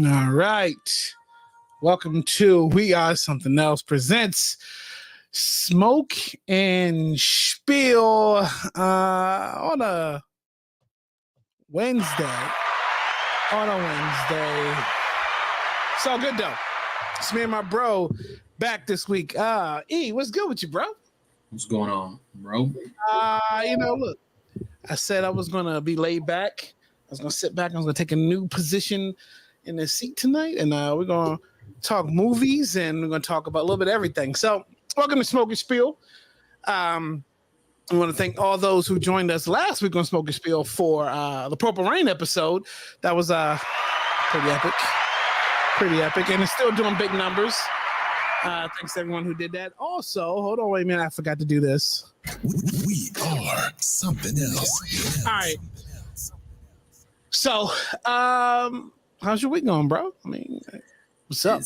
All right. Welcome to We Are Something Else presents Smoke and Spiel on a Wednesday. So good though. It's me and my bro back this week. E, what's good with you, bro? What's going on, bro? Look, I said I was gonna be laid back. I was gonna sit back. I was gonna take a new position in the seat tonight, and we're gonna talk movies, and we're gonna talk about a little bit of everything. So, welcome to Smoke and Spiel. I want to thank all those who joined us last week on Smoke and Spiel for the Purple Rain episode. That was pretty epic, and it's still doing big numbers. Thanks to everyone who did that. Also, hold on, wait a minute, I forgot to do this. We are something else. All right. So, how's your week going, bro? I mean, what's up?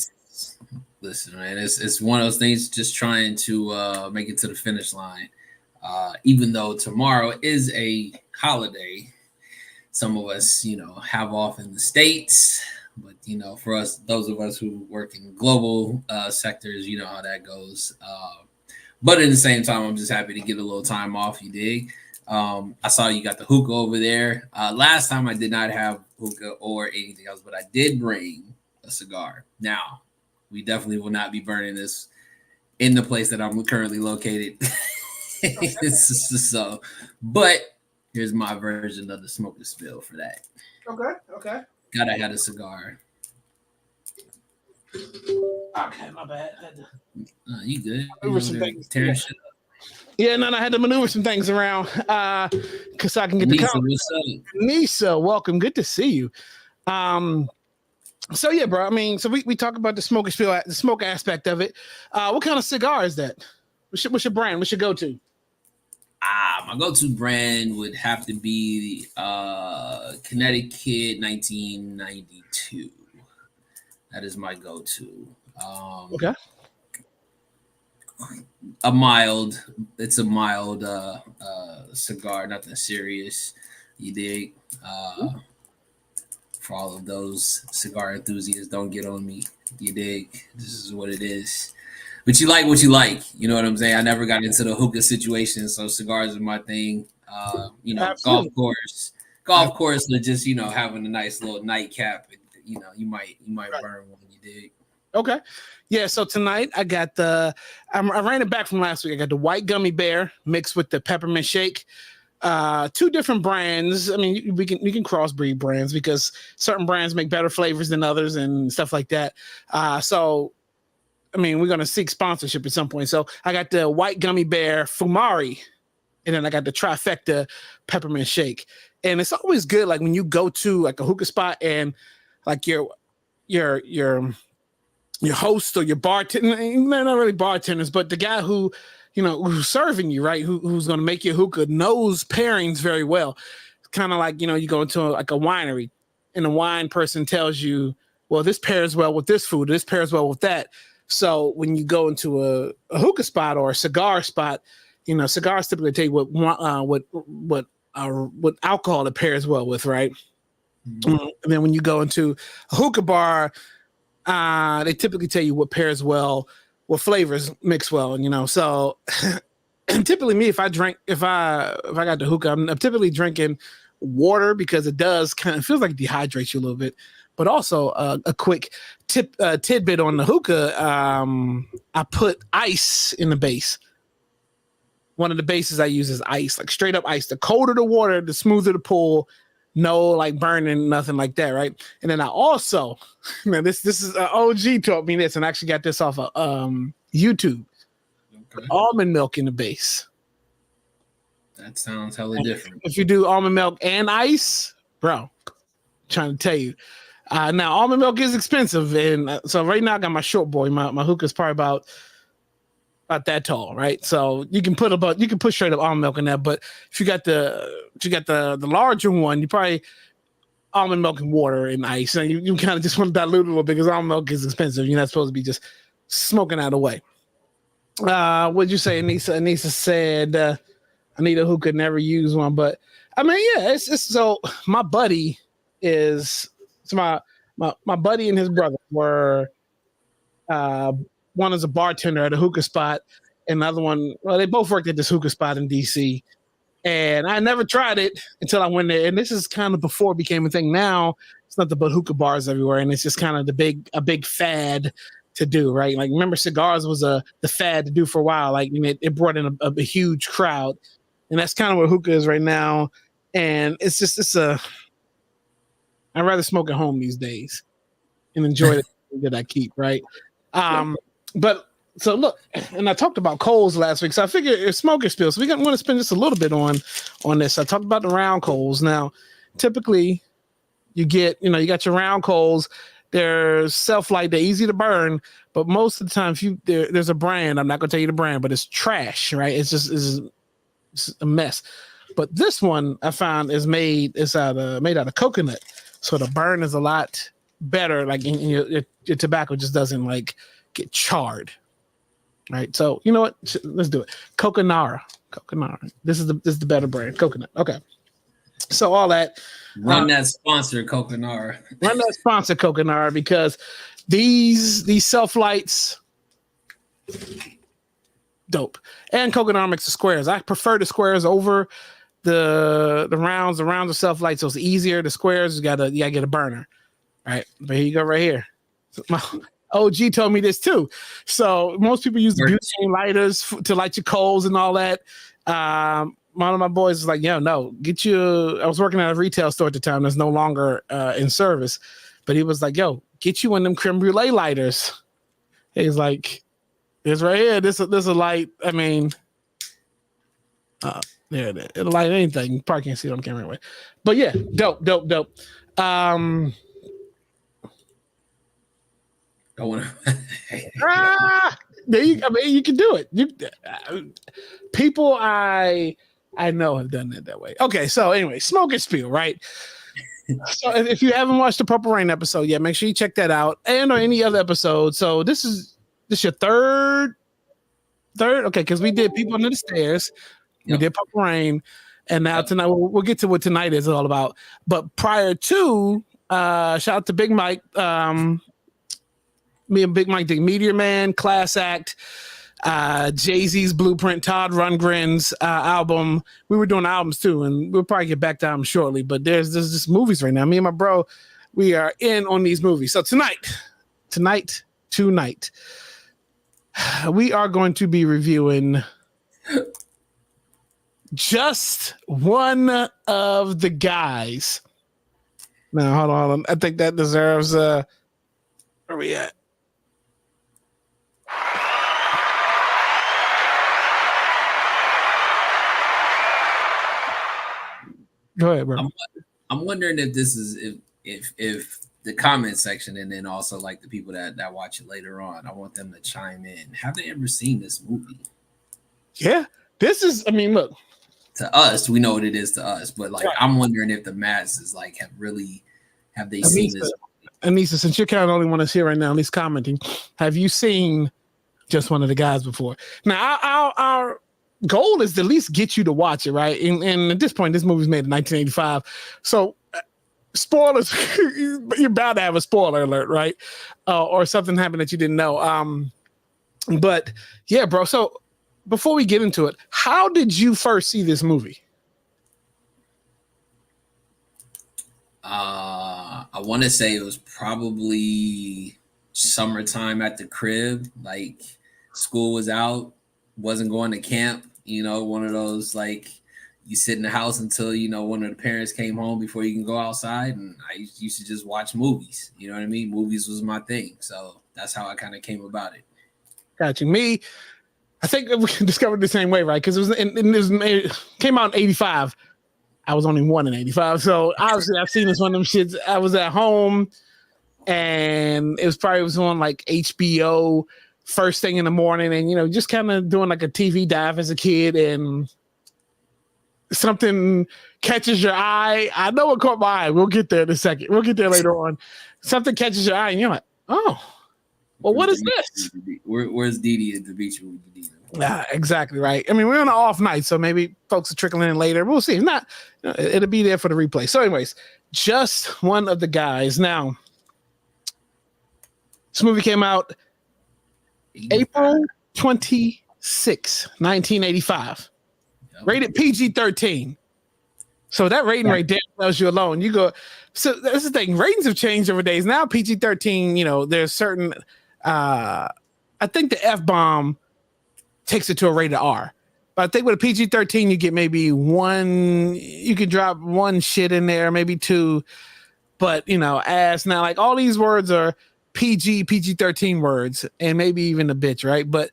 Listen, man, it's one of those things. Just trying to make it to the finish line. Even though tomorrow is a holiday, some of us, have off in the States. But, for us, those of us who work in global sectors, you know how that goes. But at the same time, I'm just happy to get a little time off, you dig? I saw you got the hookah over there. Last time I did not have hookah or anything else, but I did bring a cigar. Now, we definitely will not be burning this in the place that I'm currently located. But here's my version of the Smoke and Spill for that. Okay. Gotta have a cigar. Okay, my bad. You good? Tearing shit up. Yeah, no, I had to maneuver some things around because I can get the count. Nisa, welcome. Good to see you. So yeah, bro. I mean, so we talk about the smoke and spill, the smoke aspect of it. What kind of cigar is that? What's your brand? What's your go-to? My go-to brand would have to be Connecticut 1992. That is my go-to. Okay. It's a mild cigar, nothing serious. You dig? For all of those cigar enthusiasts, don't get on me. You dig? This is what it is. But you like what you like. You know what I'm saying? I never got into the hookah situation, so cigars are my thing. Absolutely. Golf course, or just having a nice little nightcap. You might burn one. You dig? Okay. Yeah, so tonight I got I ran it back from last week. I got the white gummy bear mixed with the peppermint shake. Two different brands. I mean, we can crossbreed brands because certain brands make better flavors than others and stuff like that. So I mean, we're gonna seek sponsorship at some point. So I got the white gummy bear Fumari, and then I got the trifecta peppermint shake. And it's always good, like when you go to like a hookah spot and like your host or your bartender, not really bartenders, but the guy who, who's serving you, right? Who's going to make your hookah knows pairings very well. It's kind of like, you go into a winery and the wine person tells you, well, this pairs well with this food. This pairs well with that. So when you go into a hookah spot or a cigar spot, cigars typically tell you what alcohol it pairs well with, right? Mm-hmm. And then when you go into a hookah bar, they typically tell you what pairs well, what flavors mix well, so and typically me, if I got the hookah, I'm typically drinking water because it does kind of feels like it dehydrates you a little bit, but also a quick tidbit on the hookah. I put ice in the base. One of the bases I use is ice, like straight up ice. The colder the water, the smoother the pull. No, like burning, nothing like that, right? And then I also, this is OG taught me this, and I actually got this off of YouTube. Okay. Almond milk in the base. That sounds hella different. If you do almond milk and ice, bro, I'm trying to tell you. Now almond milk is expensive, and so right now I got my short boy. My hookah's probably about that tall, right? So you can put straight up almond milk in there, but if you got the larger one, you probably almond milk and water and ice, and you kind of just want to dilute it a little bit because almond milk is expensive. You're not supposed to be just smoking out of the way. What'd you say, Anissa? Anissa said Anita, who could never use one, but I mean, yeah, it's so my buddy is my my buddy and his brother were one is a bartender at a hookah spot, and the other one, well, they both worked at this hookah spot in DC. And I never tried it until I went there. And this is kind of before it became a thing. Now it's nothing but hookah bars everywhere, and it's just kind of a big fad to do, right? Like, remember, cigars was the fad to do for a while. Like, it brought in a huge crowd, and that's kind of what hookah is right now. And I'd rather smoke at home these days and enjoy it that I keep, right? But so look, and I talked about coals last week, so I figured it's Smoke and Spiel. So we're going to spend just a little bit on this. I talked about the round coals. Now, typically, you got your round coals. They're self-light. They're easy to burn, but most of the time, there's a brand. I'm not going to tell you the brand, but it's trash, right? It's a mess. But this one I found is made out of coconut, so the burn is a lot better. Like, your tobacco just doesn't like get charred. Right, so you know what? Let's do it. Coconara. This is the better brand. Coconut. Okay. So all that. Run that sponsor, Coconara. Run that sponsor, Coconara, because these self lights, dope. And Coconara makes the squares. I prefer the squares over the rounds. The rounds are self lights, so it's easier. The squares, you gotta get a burner. All right, but here you go, right here. OG told me this too. So most people use the butane lighters to light your coals and all that. One of my boys was like, "Yo, no, get you." I was working at a retail store at the time that's no longer in service, but he was like, "Yo, get you one of them creme brulee lighters." He's like, "It's right here. This is a light. I mean, there it is. It'll light anything. You probably can't see it on camera anyway. But yeah, dope. I want to. You can do it. People I know have done it that way. Okay, so anyway, Smoke and Spiel, right? So if you haven't watched the Purple Rain episode yet, make sure you check that out, and or any other episode. So this is your third. Okay, because we did People Under the Stairs, we did Purple Rain, and now tonight we'll get to what tonight is all about. But prior to, shout out to Big Mike. Me and Big Mike did Meteor Man, Class Act, Jay-Z's Blueprint, Todd Rundgren's album. We were doing albums too, and we'll probably get back to them shortly. But there's just movies right now. Me and my bro, we are in on these movies. So tonight, we are going to be reviewing just one of the guys. Now, hold on. I think that deserves where we at? Go ahead, bro. I'm wondering if this is if the comment section, and then also like the people that watch it later on, I want them to chime in. Have they ever seen this movie? Yeah, this is. I mean, look. To us, we know what it is to us, but like, I'm wondering if the masses like have they seen this? Anissa, since you're kind of the only one that's here right now, at least commenting, have you seen just one of the guys before? Now, our goal is to at least get you to watch it, right? And at this point, this movie's made in 1985. So, spoilers, you're bound to have a spoiler alert, right? Or something happened that you didn't know. But yeah, bro. So, before we get into it, how did you first see this movie? I want to say it was probably summertime at the crib. Like, school was out, wasn't going to camp. You know, one of those, like, you sit in the house until, one of the parents came home before you can go outside. And I used to just watch movies. You know what I mean? Movies was my thing. So that's how I kind of came about it. Gotcha. Me, I think we discovered the same way, right? Because it came out in 85. I was only one in 85. So obviously I've seen this one of them shits. I was at home and it was on like HBO first thing in the morning, and just kind of doing like a TV dive as a kid, and something catches your eye. I know what caught my eye. We'll get there in a second. We'll get there later on. Something catches your eye and you're like, oh, well, what is this? Where's Dee Dee at the beach with Dee Dee? Yeah, exactly right. I mean, we're on an off night, so maybe folks are trickling in later. We'll see. If not, it'll be there for the replay. So anyways, just one of the guys. Now, This movie came out 85. April 26, 1985. Yep. Rated PG-13. So that rating right there tells you alone. You go. So that's the thing. Ratings have changed over days. Now PG-13. You know, there's certain. I think the F-bomb takes it to a rated R. But I think with a PG-13, you get maybe one. You can drop one shit in there, maybe two. But you know, ass now, like all these words are PG-13 words, and maybe even a bitch, right? But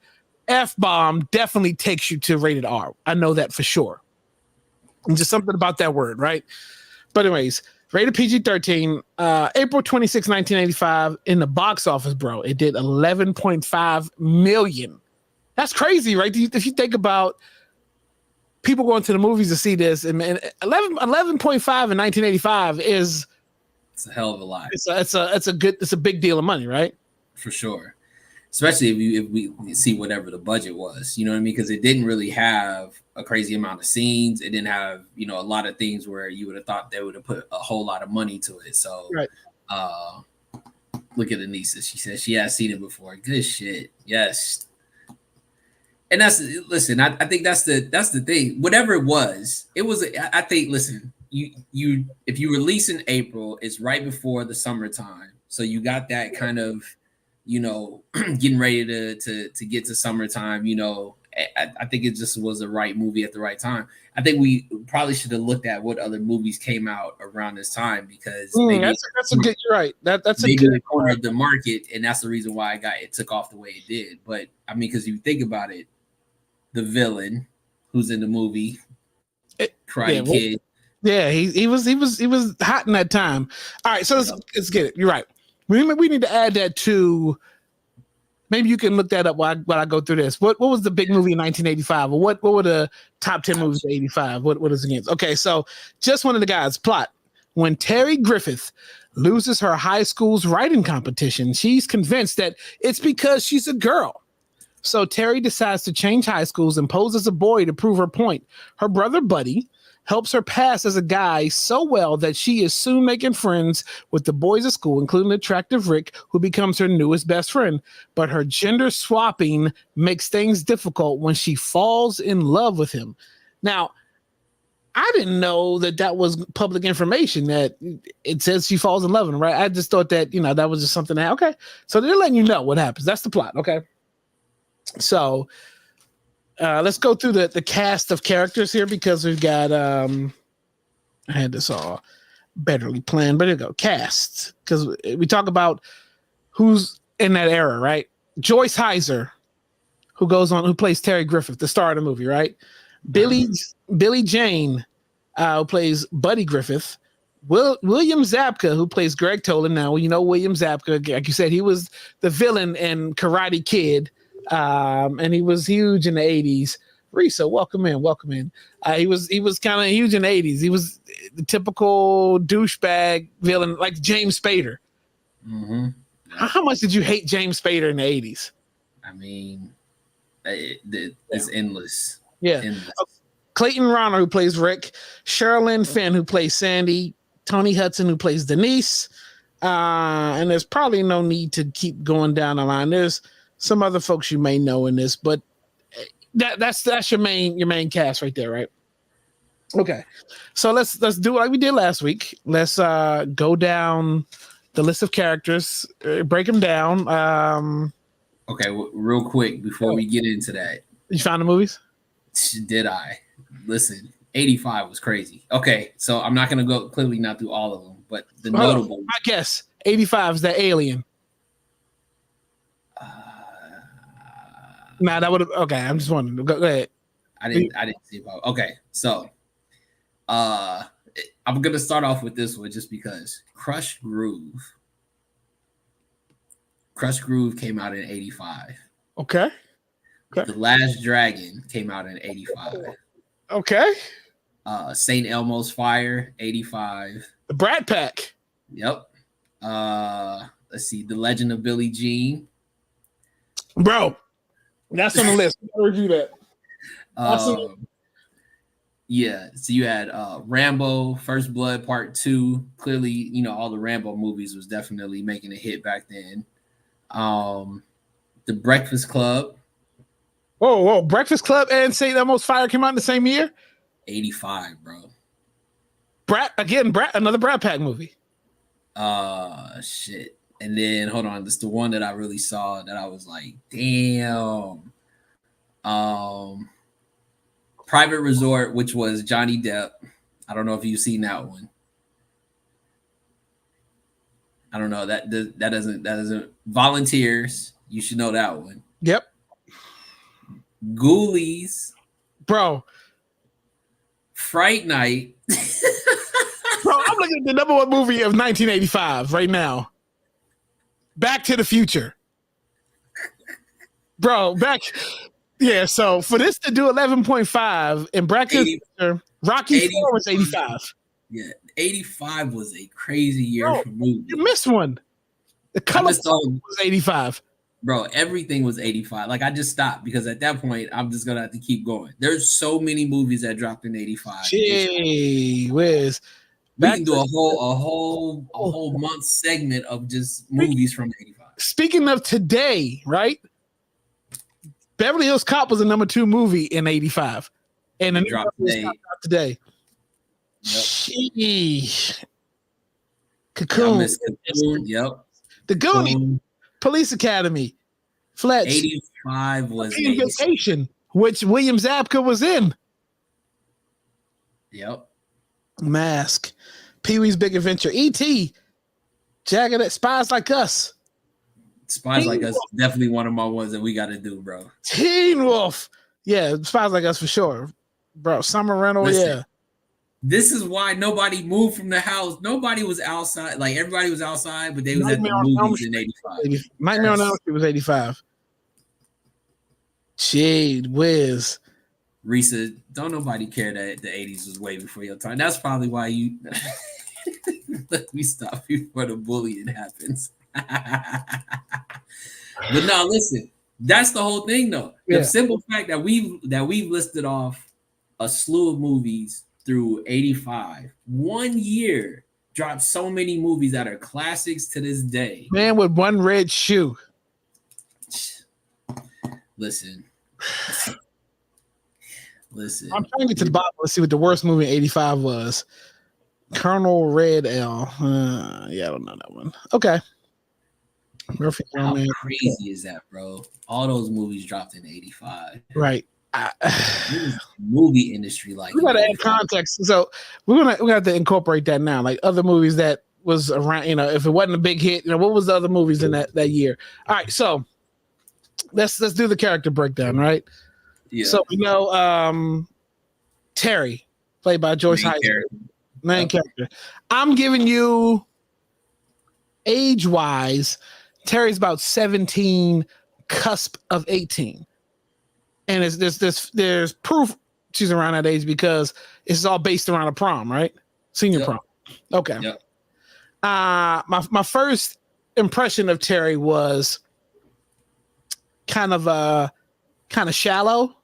F-bomb definitely takes you to rated R. I know that for sure. And just something about that word, right? But anyways, rated PG-13, April 26, 1985, in the box office, bro. It did 11.5 million. That's crazy, right? If you think about people going to the movies to see this, and 11.5 in 1985 is it's a hell of a lot. It's a big deal of money, right? For sure. Especially if we see whatever the budget was, you know what I mean? Because it didn't really have a crazy amount of scenes. It didn't have, you know, a lot of things where you would have thought they would have put a whole lot of money to it. So, right. Look at Anissa. She said she has seen it before. Good shit. Yes. And listen. I think that's the thing. Whatever it was. I think. Listen, you if you release in April, it's right before the summertime, so you got that kind of. You know, getting ready to get to summertime, you know, I think it just was the right movie at the right time. I think we probably should have looked at what other movies came out around this time because that's a good. You're right. That's maybe a good cornered the market, and that's the reason why it took off the way it did. But I mean, because you think about it, the villain who's in the movie, Karate Kid. Yeah, he was hot in that time. All right, so let's get it. You're right. We need to add that to. Maybe you can look that up while I go through this. What was the big movie in 1985, or what were the top 10 movies of 85? What is against? Okay, so just one of the guys. Plot: when Terry Griffith loses her high school's writing competition, she's convinced that it's because she's a girl. So Terry decides to change high schools and pose as a boy to prove her point. Her brother Buddy helps her pass as a guy so well that she is soon making friends with the boys at school, including attractive Rick, who becomes her newest best friend. But her gender swapping makes things difficult when she falls in love with him. Now, I didn't know that was public information, that it says she falls in love with him, right? I just thought that, that was just something that, okay. So they're letting you know what happens. That's the plot, okay? So let's go through the cast of characters here, because we've got I had this all betterly planned, but here we go. Cast, because we talk about who's in that era, right? Joyce Heiser, who plays Terry Griffith, the star of the movie, right? Billy Jane, who plays Buddy Griffith. William Zabka, who plays Greg Tolan. Now, William Zabka, like you said, he was the villain in Karate Kid. And he was huge in the 80s. Risa, welcome in. He was kind of huge in the 80s. He was the typical douchebag villain, like James Spader. Mm-hmm. How much did you hate James Spader in the 80s? I mean, it's endless. Yeah. Endless. Clayton Rauner, who plays Rick. Sherilyn Fenn, who plays Sandy. Tony Hudson, who plays Denise. And there's probably no need to keep going down the line. There's some other folks you may know in this, but that's your main cast right there, right? Okay, so let's do it like we did last week. Let's go down the list of characters, break them down. Okay, real quick before we get into that, you found the movies? Did I? Listen, 85 was crazy. Okay, so I'm not gonna go clearly not through all of them, but the notable. I guess 85 is that Alien. Nah, that would have. Okay, I'm just wondering. Go ahead. I didn't see about. Okay, so I'm gonna start off with this one just because Crush Groove came out in 85. Okay. The Last Dragon came out in 85. Okay. St. Elmo's Fire, 85. The Brat Pack. Yep. Let's see. The Legend of Billie Jean. Bro. That's on the list. I review that. Yeah. So you had Rambo, First Blood Part 2. Clearly, all the Rambo movies was definitely making a hit back then. The Breakfast Club. Whoa! Breakfast Club and St. Elmo's Fire came out in the same year. 85, bro. Another Brat Pack movie. Shit. And then hold on, this is the one that I really saw that I was like, damn. Private Resort, which was Johnny Depp. I don't know if you've seen that one. I don't know. That doesn't Volunteers. You should know that one. Yep. Ghoulies. Bro. Fright Night. Bro, I'm looking at the number one movie of 1985 right now. Back to the Future. Bro, yeah, so for this to do 11.5 and Back to the Future, Rocky 4 was 85. Yeah, 85 was a crazy year for movies. You missed one. The Color was 85. Bro, everything was 85. Like, I just stopped because at that point, I'm just going to have to keep going. There's so many movies that dropped in 85. Gee whiz. We can do a whole month segment of just movies from 85. Speaking of today, right? Beverly Hills Cop was the number 2 movie in 85. And the new dropped today. Yep. Sheesh. Cocoon. Yep. The Goonies. Police Academy. Fletch. 85 was Vacation, which William Zabka was in. Yep. Mask. Pee-wee's Big Adventure. E.T. Jagged Spies Like Us. Spies Like Us, definitely one of my ones that we got to do, bro. Teen Wolf. Yeah, Spies Like Us for sure. Bro, Summer Rental, Listen, yeah. This is why nobody moved from the house. Nobody was outside. Like, everybody was outside, but they was at the movies in 85. Nightmare on Elm Street was 85. Shade, whiz. Risa, don't nobody care that the 80s was way before your time. That's probably why you let me stop before the bullying happens. But no, listen, that's the whole thing, though. The simple fact that we've listed off a slew of movies through 85. 1 year dropped so many movies that are classics to this day. Man with one red shoe. Listen. I'm trying to get to the bottom. Let's see what the worst movie in 85 was. Colonel Red L. Yeah, I don't know that one. Okay. Murphy, how crazy is that, bro? All those movies dropped in 85. Right. Movie industry, like, we gotta add context. So we're gonna have to incorporate that now. Like other movies that was around, if it wasn't a big hit, what was the other movies in that year? All right, so let's do the character breakdown, right? Yeah. So we know Terry, played by Joyce Heisman, main character. I'm giving you age-wise, Terry's about 17, cusp of 18. And there's proof she's around that age because it's all based around a prom, right? Senior prom. Okay. Yep. My first impression of Terry was kind of shallow.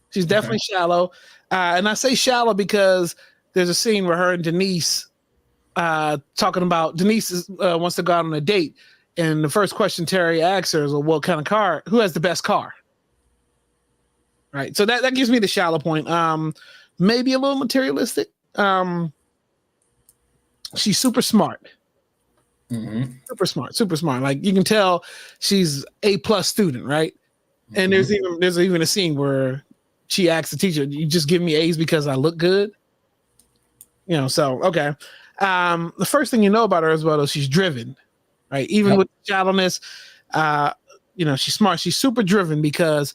She's definitely shallow. And I say shallow because there's a scene where her and Denise talking about Denise wants to go out on a date. And the first question Terry asks her is, well, what kind of car? Who has the best car? Right. So that gives me the shallow point. Maybe a little materialistic. She's super smart. Mm-hmm. Super smart. Like you can tell she's A+ student, right? Mm-hmm. And there's even a scene where she asks the teacher, "You just give me A's because I look good?" So okay. The first thing you know about her as well is she's driven, right? Even with shallowness, she's smart. She's super driven because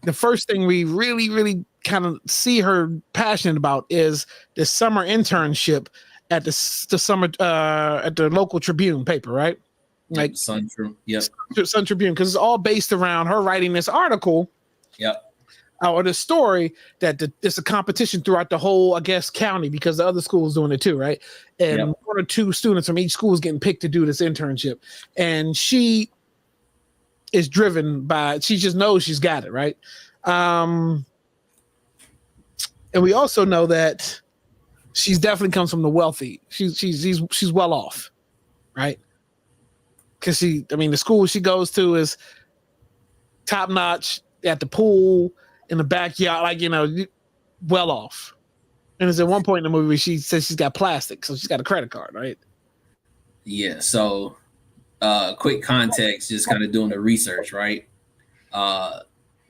the first thing we really, really kind of see her passionate about is this summer internship at the summer at the local Tribune paper, right? Like Sun Tribune. Yep. Sun Tribune, because it's all based around her writing this article. Yep. Or the story that it's a competition throughout the whole, I guess, county because the other schools doing it too, right? And 1 or 2 students from each school is getting picked to do this internship, and she is driven by. She just knows she's got it, right? And we also know that she's definitely comes from the wealthy. She's well off, right? because the school she goes to is top notch at the pool in the backyard, well off. And there's at one point in the movie where she says she's got plastic, so she's got a credit card, right? Yeah. So, quick context, just kind of doing the research, right?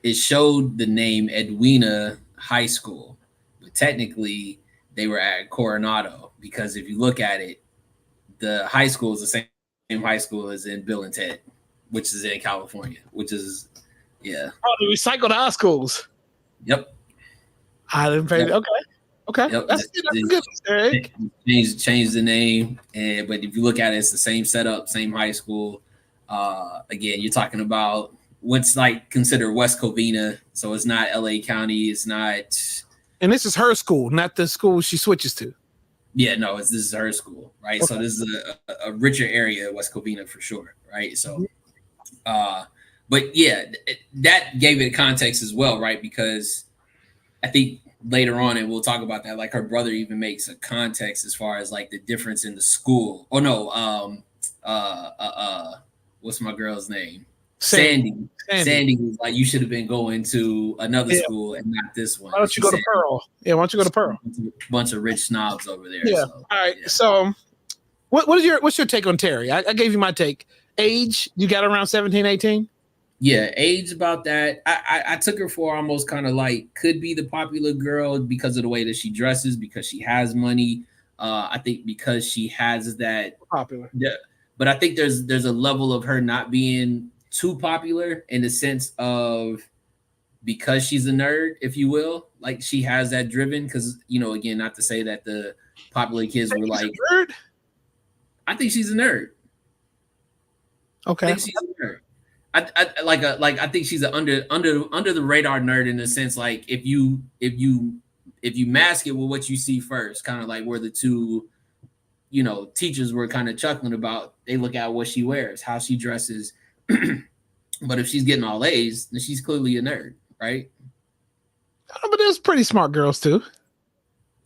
It showed the name Edwina High School, but technically they were at Coronado, because if you look at it, the high school is the same high school as in Bill and Ted, which is in California, which is, yeah. Oh, they recycled high schools. Yep. I didn't pay. Yep. Okay. Yep. That's good, Eric. Change the name, but if you look at it, it's the same setup, same high school. Again, you're talking about what's like considered West Covina, so it's not LA County, it's not. And this is her school, not the school she switches to. Yeah, no, this is her school, right? Okay. So this is a richer area, West Covina for sure, right? So, but yeah, that gave it context as well, right? Because I think later on, and we'll talk about that, like her brother even makes a context as far as like the difference in the school. Oh no, what's my girl's name? Sandy was like, you should have been going to another school and not this one. Why don't you go to Pearl? Yeah, why don't you go to Pearl? Bunch of rich snobs over there. Yeah. So, all right. Yeah. So, what's your take on Terry? I gave you my take. Age, you got around 17, 18? Yeah, age about that. I took her for almost kind of like could be the popular girl because of the way that she dresses, because she has money. I think because she has that popular. Yeah, but I think there's a level of her not being too popular in the sense of because she's a nerd, if you will, like she has that driven. Because again, not to say that the popular kids were like, nerd? I think she's a nerd. Okay, I think she's a nerd. I think she's an under the radar nerd in the sense like if you mask it with what you see first, kind of like where the two teachers were kind of chuckling about, they look at what she wears, how she dresses. But if she's getting all A's, then she's clearly a nerd, right? But there's pretty smart girls too.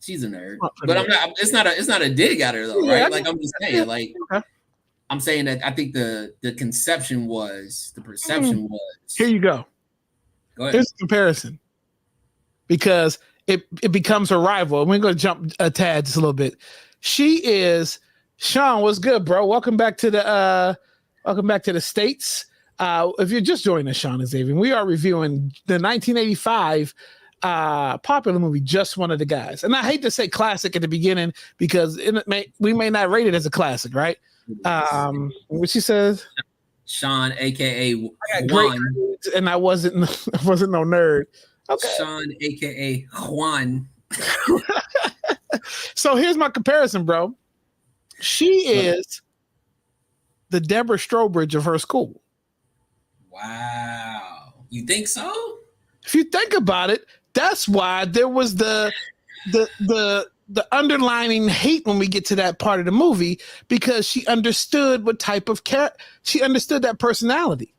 She's a nerd, but I'm not. It's not a dig at her though, right? Like I'm just saying, like okay. I'm saying that I think the perception was. Here you go. Go ahead. Here's a comparison, because it becomes her rival. We're going to jump a tad just a little bit. She is Sean. What's good, bro? Welcome back to the States. If you're just joining us, Sean and Xavier, we are reviewing the 1985 popular movie, Just One of the Guys. And I hate to say classic at the beginning because we may not rate it as a classic, right? What she says, Sean, aka Juan, and I wasn't no nerd. Okay. Sean, aka Juan. So here's my comparison, bro. She is the Deborah Strobridge of her school. Wow, you think so? If you think about it, that's why there was the underlining hate when we get to that part of the movie, because she understood what type of she understood that personality.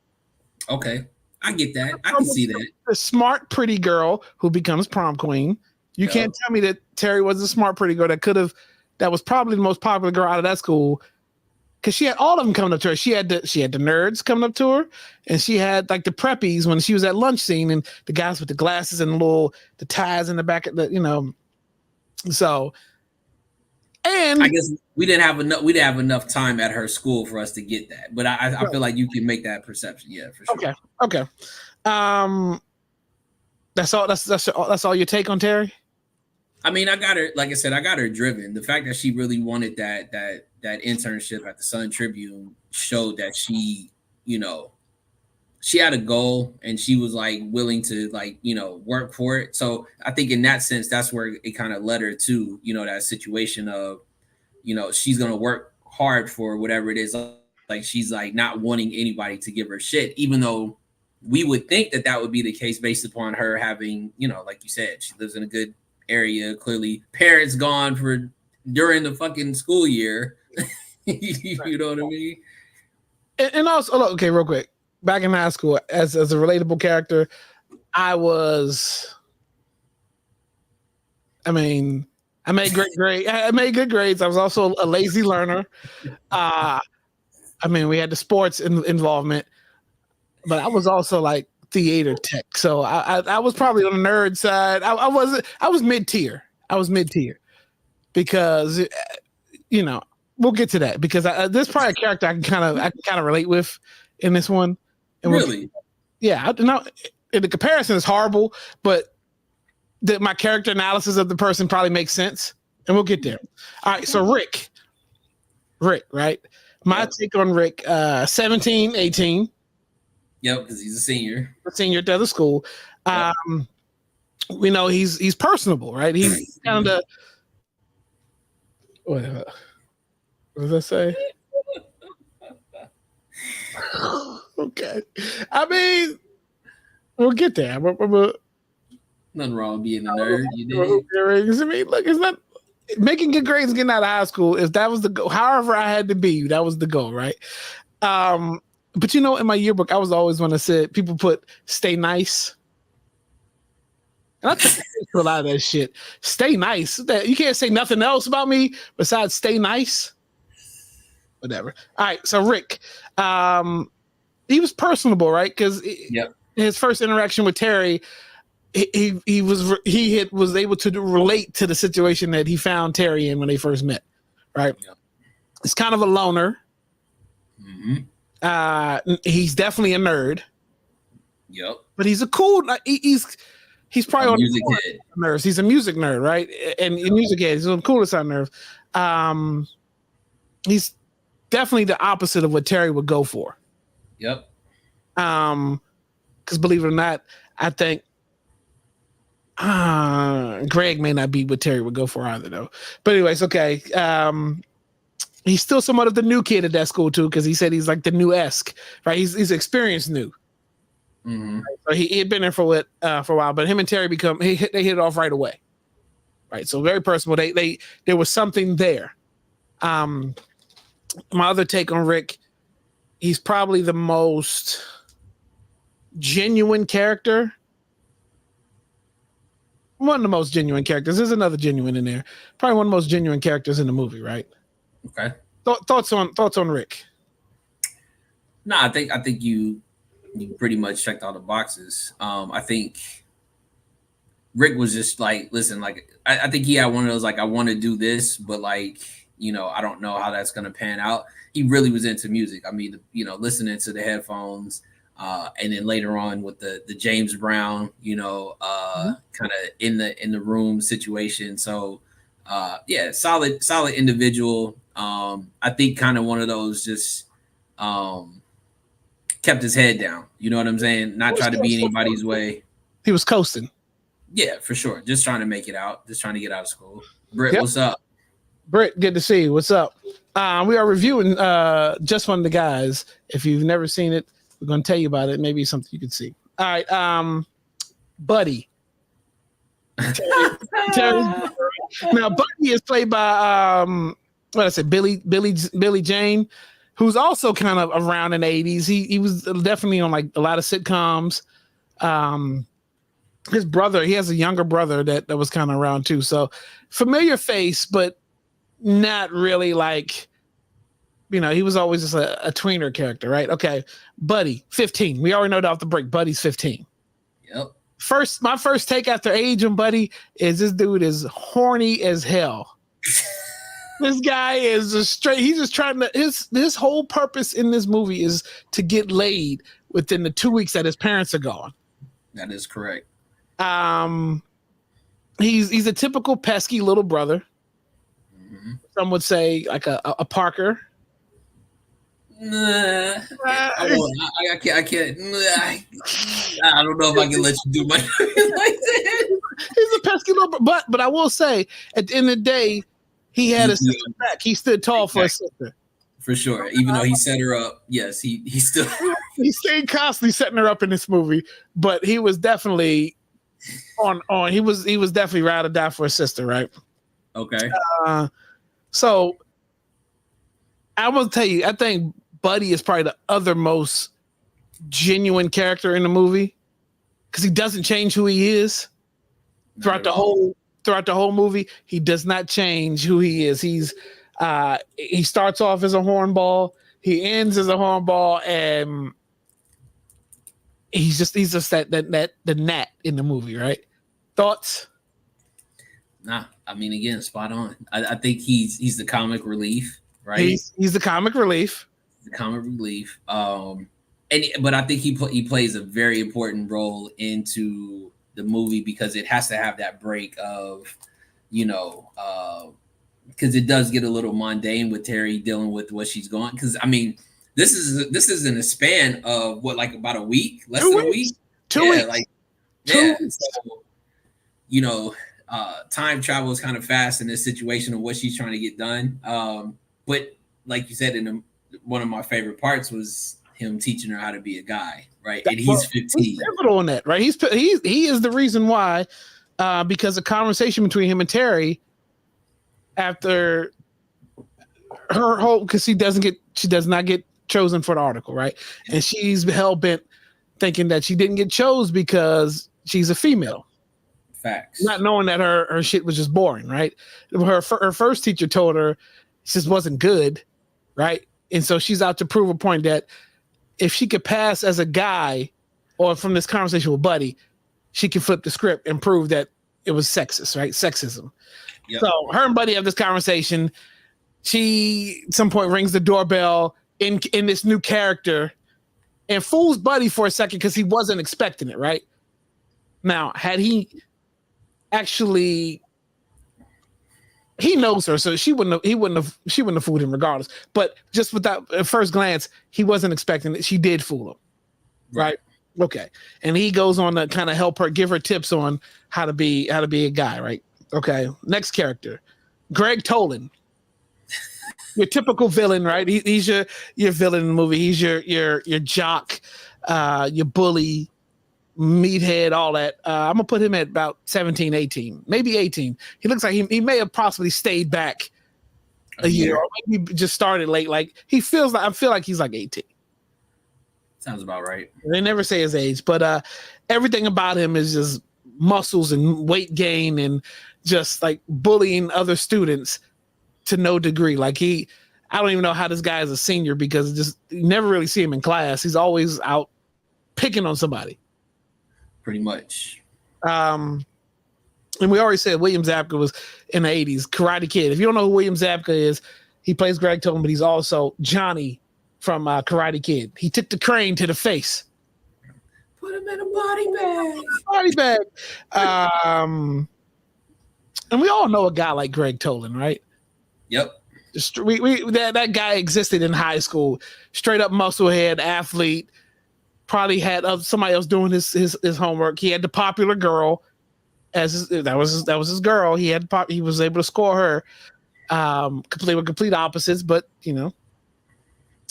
Okay, I get that. I can see that. The smart, pretty girl who becomes prom queen. You can't tell me that Terry was a smart, pretty girl that was probably the most popular girl out of that school, because she had all of them coming up to her. She had the nerds coming up to her, and she had like the preppies when she was at lunch scene, and the guys with the glasses and the ties in the back of the So, and I guess we didn't have enough time at her school for us to get that, but I feel like you can make that perception. Yeah, for sure. Okay. That's all. That's all your take on Terry? I mean, I got her. Like I said, I got her driven. The fact that she really wanted that internship at the Sun Tribune showed that she had a goal, and she was like willing to work for it. So I think in that sense, that's where it kind of led her to, that situation of, she's going to work hard for whatever it is. Like she's like not wanting anybody to give her shit, even though we would think that would be the case based upon her having, like you said, she lives in a good area. Clearly parents gone for during the fucking school year. You know what I mean? And also, okay, real quick. Back in high school, as a relatable character, I made great grades. I made good grades. I was also a lazy learner. I I mean, we had the sports involvement, but I was also like theater tech. So I was probably on the nerd side. I was mid-tier. I was mid-tier because, you know, we'll get to that because this probably a character I can kind of relate with in this one. And Really? Yeah. The comparison is horrible, but my character analysis of the person probably makes sense, and we'll get there. All right. So Rick, right? My take on Rick, 17, 18. Yep, because he's a senior. A senior at the other school. Yep. We know he's personable, right? He's kind of what does that say? Okay. I mean, we'll get there. Nothing wrong with being a nerd. You did. I mean, look, it's not making good grades getting out of high school. If that was the goal, however I had to be, that was the goal, right? But you know, in my yearbook, I was always one that said people put "stay nice," and I think a lot of that shit. Stay nice. That you can't say nothing else about me besides stay nice. Whatever. All right. So Rick, he was personable, right? Because his first interaction with Terry, he was able to relate to the situation that he found Terry in when they first met, right? Yep. He's kind of a loner. Mm-hmm. He's definitely a nerd. Yep. But he's a cool. He's probably on music head. Nerves. He's a music nerd, right? And music head. He's on the coolest on nerve. He's definitely the opposite of what Terry would go for. Yep. Because believe it or not, I think Greg may not be what Terry would go for either, though. But anyways, okay. He's still somewhat of the new kid at that school too, because he said he's like the new-esque, right? He's experienced new. Mm-hmm. So he had been there for a while, but him and Terry they hit it off right away, right? So very personal. There was something there. My other take on Rick, he's probably the most genuine character. One of the most genuine characters. There's another genuine in there. Probably one of the most genuine characters in the movie, right? Okay. Thoughts on Rick? No, I think you pretty much checked all the boxes. I think Rick was just like, listen, like I think he had one of those like I want to do this, but like, you know, I don't know how that's gonna pan out. He really was into music. I mean, you know, listening to the headphones, and then later on with the James Brown, you know, kind of in the room situation. So yeah, solid individual. I think kind of one of those just kept his head down. You know what I'm saying? Not try to be anybody's way. He was coasting. Yeah, for sure. Just trying to make it out. Just trying to get out of school. Britt, what's up? Britt, good to see you. What's up? We are reviewing Just One of the Guys. If you've never seen it, we're going to tell you about it. Maybe it's something you could see. All right. Buddy. Terry. Now, Buddy is played by Billy Jane, who's also kind of around in the 80s. He was definitely on like a lot of sitcoms. His brother, he has a younger brother that was kind of around too. So familiar face, but not really like, you know, he was always just a tweener character, right? Okay. Buddy, 15. We already know that off the break. Buddy's 15. Yep. My first take after age on Buddy is this dude is horny as hell. This guy is just straight. He's just trying to. His whole purpose in this movie is to get laid within the 2 weeks that his parents are gone. That is correct. He's a typical pesky little brother. Mm-hmm. Some would say like a Parker. Nah, I can't. I don't know if I can let you do my like that. He's a pesky little, but I will say at the end of the day, he had his sister back. He stood tall for his sister. For sure. Even though he set her up, yes, he still he stayed constantly setting her up in this movie, but he was definitely on. He was definitely ride or die for his sister, right? Okay. So I will tell you, I think Buddy is probably the other most genuine character in the movie because he doesn't change who he is throughout the whole movie. He does not change who he is. He starts off as a hornball. He ends as a hornball, and he's just the gnat in the movie, right? Thoughts? Nah, I mean, again, spot on. I think he's the comic relief, right? He's the comic relief. The comic relief. But I think he plays a very important role into the movie because it has to have that break of, because it does get a little mundane with Terry dealing with what she's going. Because I mean, this is in a span of what, like about a week, less than a week, 2 weeks, like 2 weeks. So, time travel is kind of fast in this situation of what she's trying to get done. But like you said, one of my favorite parts was him teaching her how to be a guy, right? And he's 15. He's pivotal in that, right? He is the reason why, because the conversation between him and Terry after her whole, because she does not get chosen for the article, right? And she's hell bent thinking that she didn't get chose because she's a female. Facts. Not knowing that her shit was just boring, right? Her first teacher told her it just wasn't good, right? And so she's out to prove a point that if she could pass as a guy, or from this conversation with Buddy, she can flip the script and prove that it was sexist, right? Sexism. Yep. So her and Buddy have this conversation. She at some point rings the doorbell in this new character and fools Buddy for a second because he wasn't expecting it, right? Now, had he actually, he knows her, so she wouldn't have fooled him regardless. But just without at first glance, he wasn't expecting it. She did fool him, right? Okay, and he goes on to kind of help her, give her tips on how to be a guy, right? Okay, next character, Greg Tolan, your typical villain, right? He's your villain in the movie. He's your jock, your bully, meathead, all that. I'm gonna put him at about 17, 18, maybe 18. He looks like he may have possibly stayed back a year, or maybe just started late. Like I feel like he's like 18. Sounds about right. They never say his age, but everything about him is just muscles and weight gain and just like bullying other students to no degree. Like I don't even know how this guy is a senior because you never really see him in class. He's always out picking on somebody. Pretty much. And we already said William Zabka was in the 80s. Karate Kid. If you don't know who William Zabka is, he plays Greg Tolan, but he's also Johnny from Karate Kid. He took the crane to the face. Put him in a body bag. Body bag. And we all know a guy like Greg Tolan, right? Yep. That guy existed in high school. Straight up musclehead athlete. Probably had somebody else doing his homework. He had the popular girl that was his girl. He was able to score her. Complete opposites, but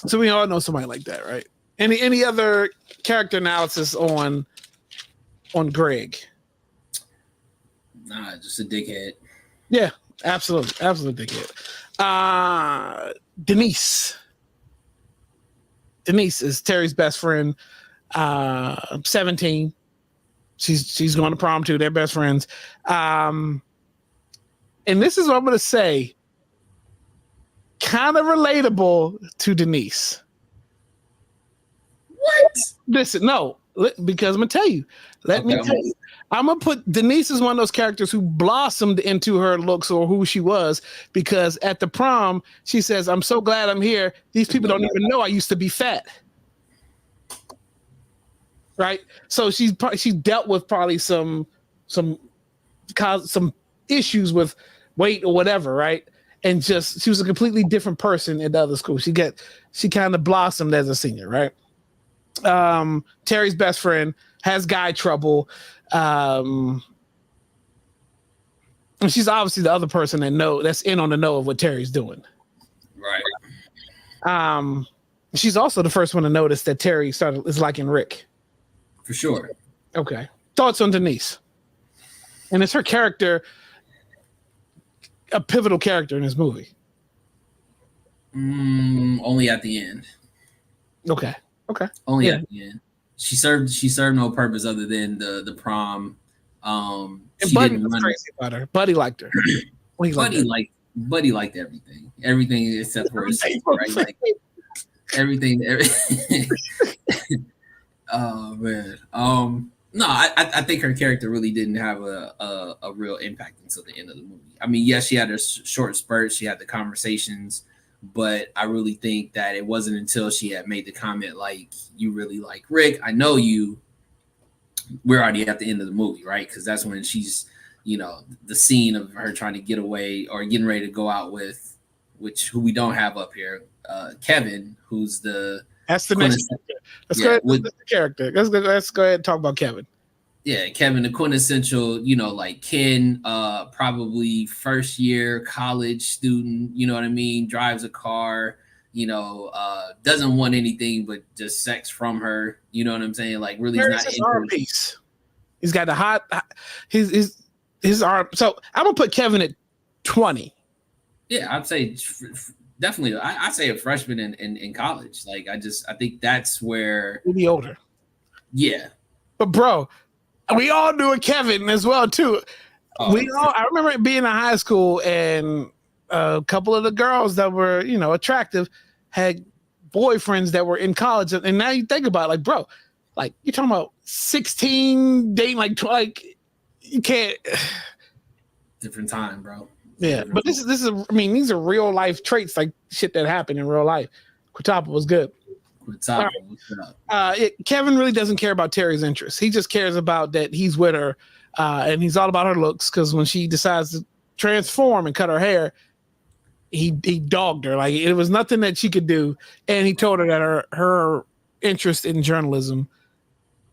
so we all know somebody like that, right? Any other character analysis on Greg? Nah, just a dickhead. Yeah, absolute dickhead. Denise is Terry's best friend. 17. She's going to prom too. They're best friends. And this is what I'm going to say. Kind of relatable to Denise. What? Listen, no, because I'm going to tell you. Let me tell you. I'm going to put Denise as one of those characters who blossomed into her looks or who she was, because at the prom, she says, "I'm so glad I'm here. These people don't even know I used to be fat." Right? So she dealt with probably some issues with weight or whatever, right? And she was a completely different person at the other school. She kind of blossomed as a senior, right? Terry's best friend has guy trouble. And she's obviously the other person that's in on the know of what Terry's doing. Right. She's also the first one to notice that Terry is liking Rick. For sure. Okay. Thoughts on Denise? And is her character a pivotal character in this movie? Only at the end. Okay. Only at the end. She served no purpose other than the prom. And Buddy was crazy about her. Buddy liked her. Buddy liked everything. Everything except for his right? everything. Oh man. No, I think her character really didn't have a real impact until the end of the movie. I mean, yes, she had her short spurts, she had the conversations, but I really think that it wasn't until she had made the comment like, "You really like Rick? I know you." We're already at the end of the movie, right? Because that's when she's, the scene of her trying to get away or getting ready to go out with, who we don't have up here, Kevin, who's that's the next character. Let's go ahead. The character. Let's go ahead and talk about Kevin. Yeah, Kevin, the quintessential, like Ken, probably first year college student, you know what I mean? Drives a car, doesn't want anything but just sex from her. You know what I'm saying? Like, really, he's not his arm piece. He's got the his arm. So I'm gonna put Kevin at 20. Yeah, I'd say definitely. I'd say a freshman in college. Like, I think that's where maybe older. Yeah, but bro, we all knew a Kevin as well too. I remember being in high school and a couple of the girls that were, attractive had boyfriends that were in college. And now you think about it, like, bro, like you're talking about 16 dating, like you can't. Different time, bro. Yeah. But this is, I mean, these are real life traits, like shit that happened in real life. Quintapa was good. Kevin really doesn't care about Terry's interests. He just cares about that he's with her, and he's all about her looks. Because when she decides to transform and cut her hair, he dogged her. Like, it was nothing that she could do, and he told her that her interest in journalism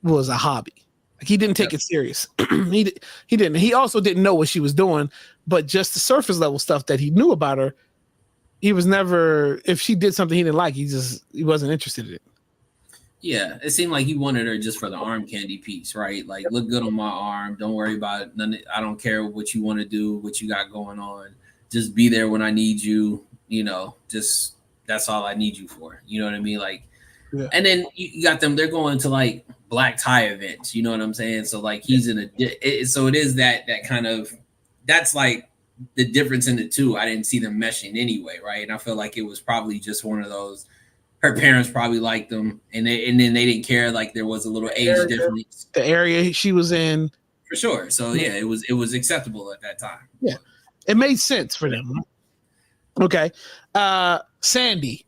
was a hobby. Like, he didn't take it serious. He didn't. He also didn't know what she was doing, but just the surface level stuff that he knew about her. He was never, if she did something he didn't like, he wasn't interested in it. Yeah, it seemed like he wanted her just for the arm candy piece, right? Like, look good on my arm. Don't worry about it. I don't care what you want to do, what you got going on. Just be there when I need you. Just that's all I need you for. You know what I mean? Like, yeah. And then you got them. They're going to like black tie events. You know what I'm saying? So like he's in so it is that kind of, that's like the difference in the two. I didn't see them meshing anyway, right? And I feel like it was probably just one of those. Her parents probably liked them, and then they didn't care. Like, there was a little age difference. The area she was in, for sure. So yeah, it was acceptable at that time. Yeah, it made sense for them. Okay, Sandy.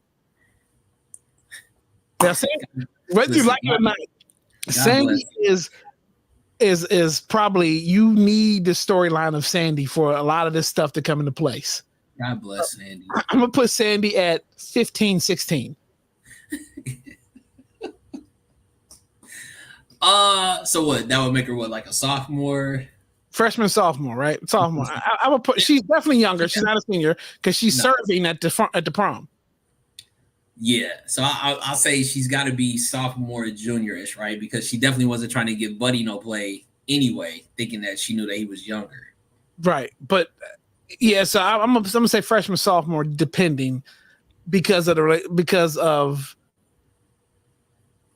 Now, Sandy, whether you like it or not, Sandy is probably, you need the storyline of Sandy for a lot of this stuff to come into place. God bless Sandy. I'm gonna put Sandy at 15, 16. So what? That would make her like a sophomore? Freshman, sophomore, right? Sophomore. I would put, she's definitely younger. She's not a senior because she's serving at the prom. Yeah, so I'll say she's got to be sophomore, junior-ish, right? Because she definitely wasn't trying to give Buddy no play anyway, thinking that she knew that he was younger. Right, but yeah, so I'm gonna say freshman, sophomore, depending, because of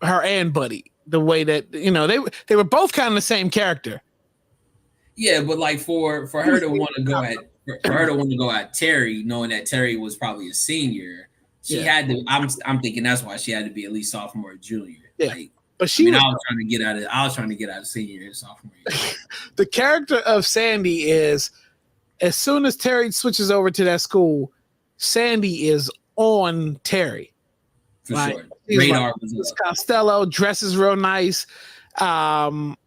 her and Buddy, the way that they were both kind of the same character. Yeah, but like for her to want to go at Terry, knowing that Terry was probably a senior. She had to. I'm thinking that's why she had to be at least sophomore or junior. Yeah, like, but I was trying to get out of senior and sophomore year. The character of Sandy is, as soon as Terry switches over to that school, Sandy is on Terry. For sure, radar was Costello, dresses real nice. She I'm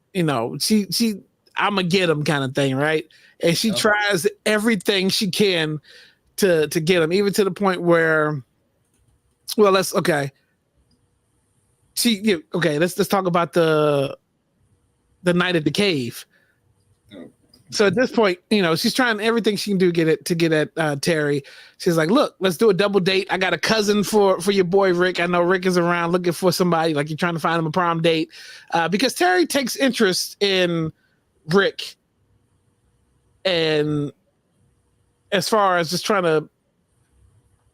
gonna get him kind of thing, right? And she tries everything she can to get him, even to the point where. Well, let's talk about the night at the cave. So at this point, she's trying everything she can do to get at Terry. She's like, "Look, let's do a double date. I got a cousin for your boy Rick. I know Rick is around looking for somebody. Like, you're trying to find him a prom date, because Terry takes interest in Rick, and as far as just trying to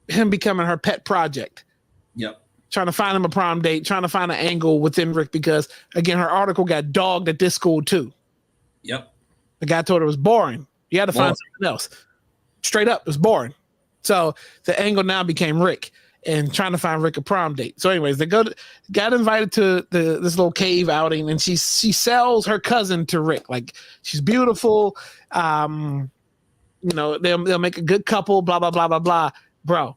him becoming her pet project." Yep. Trying to find him a prom date, trying to find an angle within Rick, because again, her article got dogged at this school too. Yep. The guy told her it was boring. You had to find something else. Straight up, it was boring. So the angle now became Rick. and trying to find Rick a prom date. So, anyways, they got invited to this little cave outing, and she sells her cousin to Rick. Like, she's beautiful. You know, they'll make a good couple. Blah blah blah blah blah. Bro,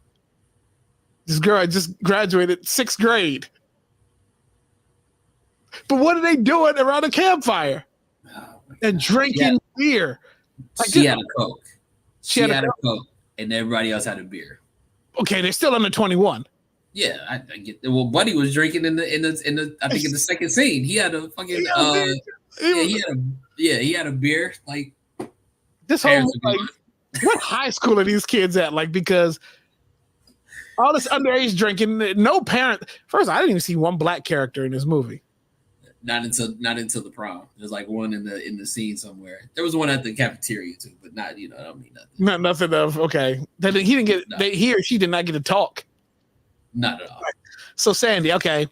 this girl just graduated 6th grade. But what are they doing around a campfire? And drinking beer. Like, she had a Coke. She had a Coke, and everybody else had a beer. Okay, they're still under 21. Yeah, I get that. Well, Buddy was drinking in the I think in the second scene. He had a fucking he had a beer. Like, this whole like, what high school are these kids at? Like, because all this underage drinking, no parent. First, I didn't even see one black character in this movie. Not until the prom. There's like one in the scene somewhere. There was one at the cafeteria too, but not, I don't mean nothing. Not nothing of okay. He didn't get he or she did not get to talk. Not at all. So Sandy, okay.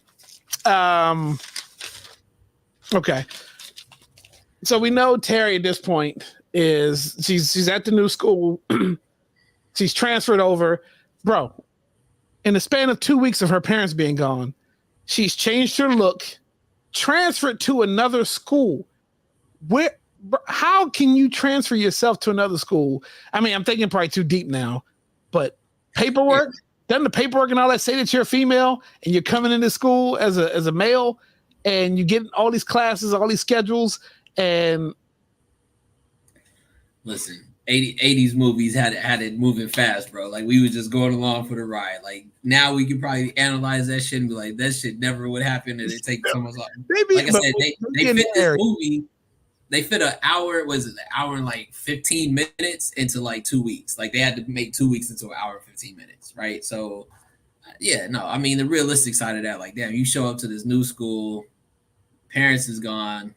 Okay. So we know Terry at this point is she's at the new school. She's transferred over. Bro, in the span of 2 weeks of her parents being gone, she's changed her look, transferred to another school. How can you transfer yourself to another school? I mean, I'm thinking probably too deep now, but paperwork, doesn't the paperwork and all that say that you're a female and you're coming into school as a male and you get all these classes, all these schedules, and listen, 80s movies had it moving fast, bro. Like, we was just going along for the ride. Like, now we can probably analyze that shit and be like, that shit never would happen, and it take someone's life. Like I said, they fit this movie. They fit an hour and like 15 minutes into like 2 weeks. Like, they had to make 2 weeks into an hour and 15 minutes, right? So, yeah, no, I mean, the realistic side of that, like, damn, you show up to this new school, parents is gone.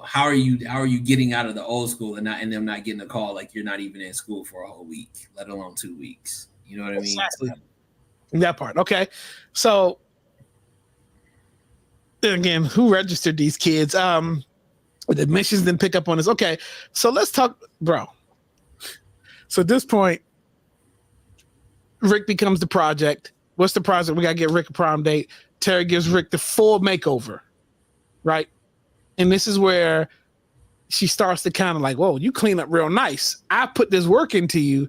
How are you getting out of the old school and them not getting a call like you're not even in school for a whole week, let alone 2 weeks? You know what I mean? Exactly. That part. Okay. So again, who registered these kids? The admissions didn't pick up on this. Okay. So let's talk, bro. So at this point, Rick becomes the project. What's the project? We got to get Rick a prom date. Terry gives Rick the full makeover, right? And this is where she starts to kind of like, whoa, you clean up real nice. I put this work into you.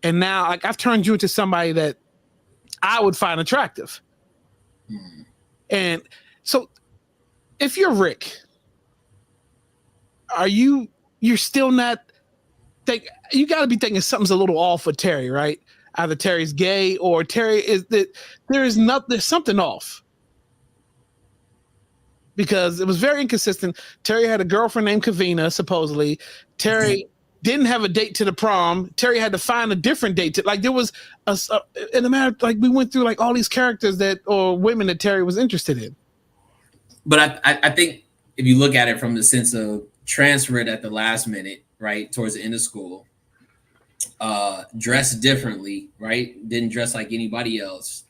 And now, like, I've turned you into somebody that I would find attractive. Mm. And so if you're Rick, you're still not you got to be thinking something's a little off with Terry, right? Either Terry's gay or Terry there's something off. Because it was very inconsistent. Terry had a girlfriend named Kavina, supposedly. Terry didn't have a date to the prom. Terry had to find a different date. There was in a matter, like, we went through like all these characters or women that Terry was interested in. But I think if you look at it from the sense of transferred at the last minute, right, towards the end of school, dressed differently, right, didn't dress like anybody else.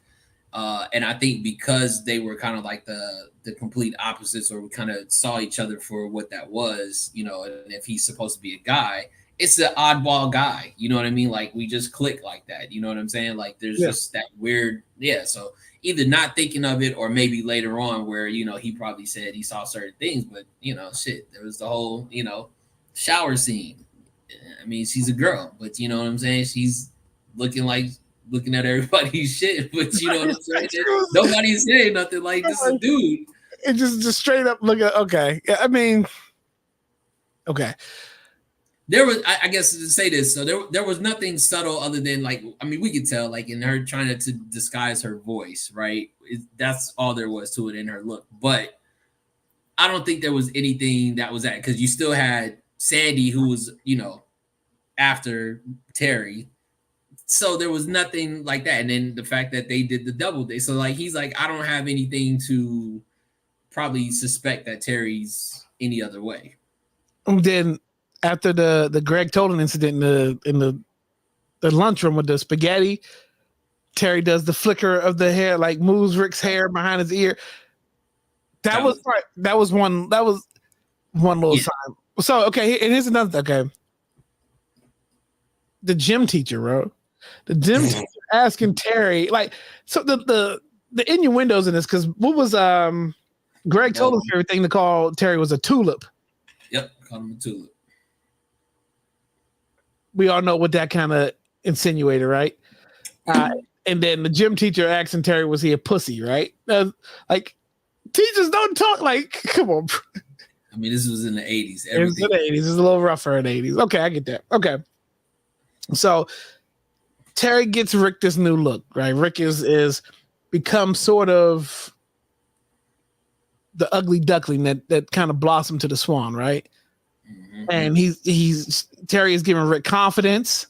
And I think because they were kind of like the complete opposites, or we kind of saw each other for what that was, and if he's supposed to be a guy, it's the oddball guy, you know what I mean? Like, we just click like that, you know what I'm saying? Like, there's just that weird, so either not thinking of it, or maybe later on where, he probably said he saw certain things, but, there was the whole, shower scene. I mean, she's a girl, but you know what I'm saying? She's looking at everybody's shit, but you know what I'm saying? Nobody's saying nothing. Like, this is a dude. It just straight up look at, okay. Yeah, I mean, okay. There was, I guess, to say this, so there was nothing subtle other than, like, I mean, we could tell, like, in her trying to disguise her voice, right? That's all there was to it in her look. But I don't think there was anything that was that, because you still had Sandy, who was, after Terry. So there was nothing like that. And then the fact that they did the double date. So, like, he's like, I don't have anything to probably suspect that Terry's any other way. And then after the Greg Tolan incident in the lunchroom with the spaghetti, Terry does the flicker of the hair, like moves Rick's hair behind his ear. That was one little sign. So, okay, and here's another, okay. The gym teacher, bro. The gym teacher asking Terry, like, so the innuendos in this, because what was Greg told him everything to call Terry was a tulip. Yep, call him a tulip. We all know what that kind of insinuated, right? And then the gym teacher asking Terry, was he a pussy, right? Like, teachers don't talk like, come on. I mean, this was in the 80s. It was in the 80s. It's a little rougher in the 80s. Okay, I get that. Okay. So Terry gets Rick this new look, right? Rick is become sort of the ugly duckling that kind of blossomed to the swan, right? Mm-hmm. And Terry is giving Rick confidence.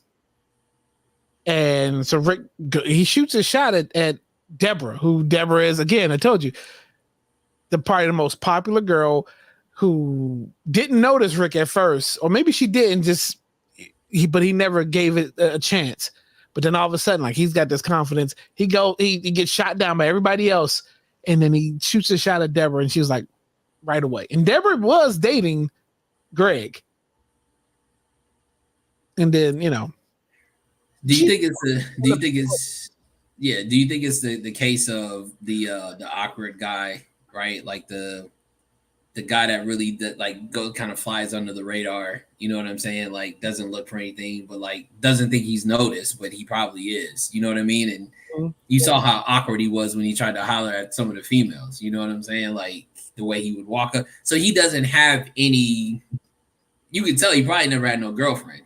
And so Rick, he shoots a shot at Deborah, who Deborah is, again, I told you, probably the most popular girl who didn't notice Rick at first, or maybe she didn't, but he never gave it a chance. But then all of a sudden, like, he's got this confidence. He gets shot down by everybody else, and then he shoots a shot at Deborah, and she was like, right away. And Deborah was dating Greg. And then, do you think it's the case of the awkward guy, right? Like the guy that really kind of flies under the radar, you know what I'm saying? Like, doesn't look for anything, but like doesn't think he's noticed, but he probably is, you know what I mean? And you saw how awkward he was when he tried to holler at some of the females, you know what I'm saying? Like the way he would walk up. So he doesn't have any, you can tell he probably never had no girlfriend.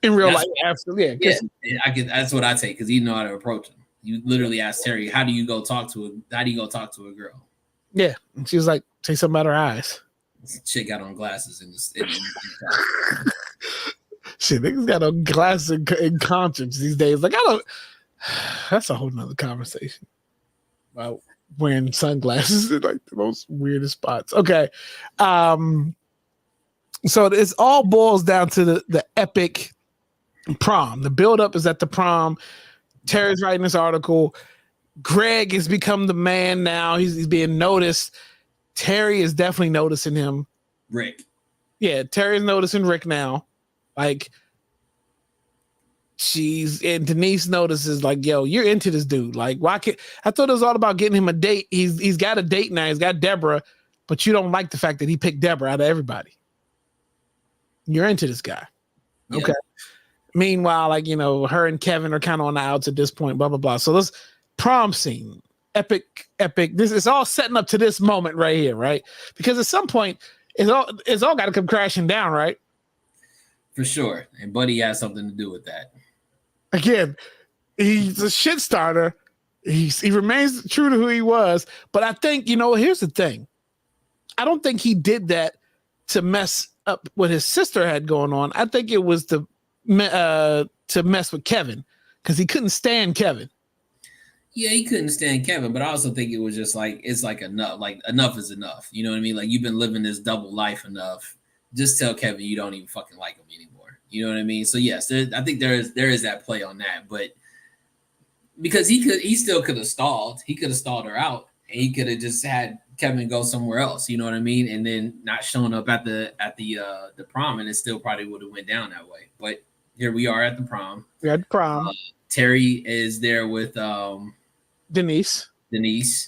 In real life, absolutely. Yeah, that's what I take, because he know how to approach him. You literally asked Terry, how do you go talk to a girl? Yeah, and she was like, say something about her eyes. This chick got on glasses in this. Shit, niggas got on glasses in concerts these days. Like, that's a whole nother conversation about wearing sunglasses in like the most weirdest spots. Okay, so this all boils down to the epic prom. The buildup is at the prom. Terry's writing this article. Greg has become the man now. He's being noticed. Terry is definitely noticing him. Rick. Yeah, Terry's noticing Rick now. Like, and Denise notices, like, yo, you're into this dude. Like, why can't I thought it was all about getting him a date. He's got a date now. He's got Deborah, but you don't like the fact that he picked Deborah out of everybody. You're into this guy. Yeah. Okay. Meanwhile, like, her and Kevin are kind of on the outs at this point, blah, blah, blah. So this prom scene, epic. This is all setting up to this moment right here, right? Because at some point, it's all got to come crashing down, right? For sure. And Buddy has something to do with that. Again, he's a shit starter. He remains true to who he was. But I think, here's the thing. I don't think he did that to mess up what his sister had going on. I think it was to mess with Kevin, because he couldn't stand Kevin. Yeah, he couldn't stand Kevin, but I also think it was just like, it's like enough. Like, enough is enough. You know what I mean? Like, you've been living this double life enough. Just tell Kevin you don't even fucking like him anymore. You know what I mean? So yes, I think there is that play on that, but because he still could have stalled. He could have stalled her out, and he could have just had Kevin go somewhere else. You know what I mean? And then not showing up at the prom, and it still probably would have went down that way. But here we are at the prom. We're at the prom. Terry is there with Denise, right?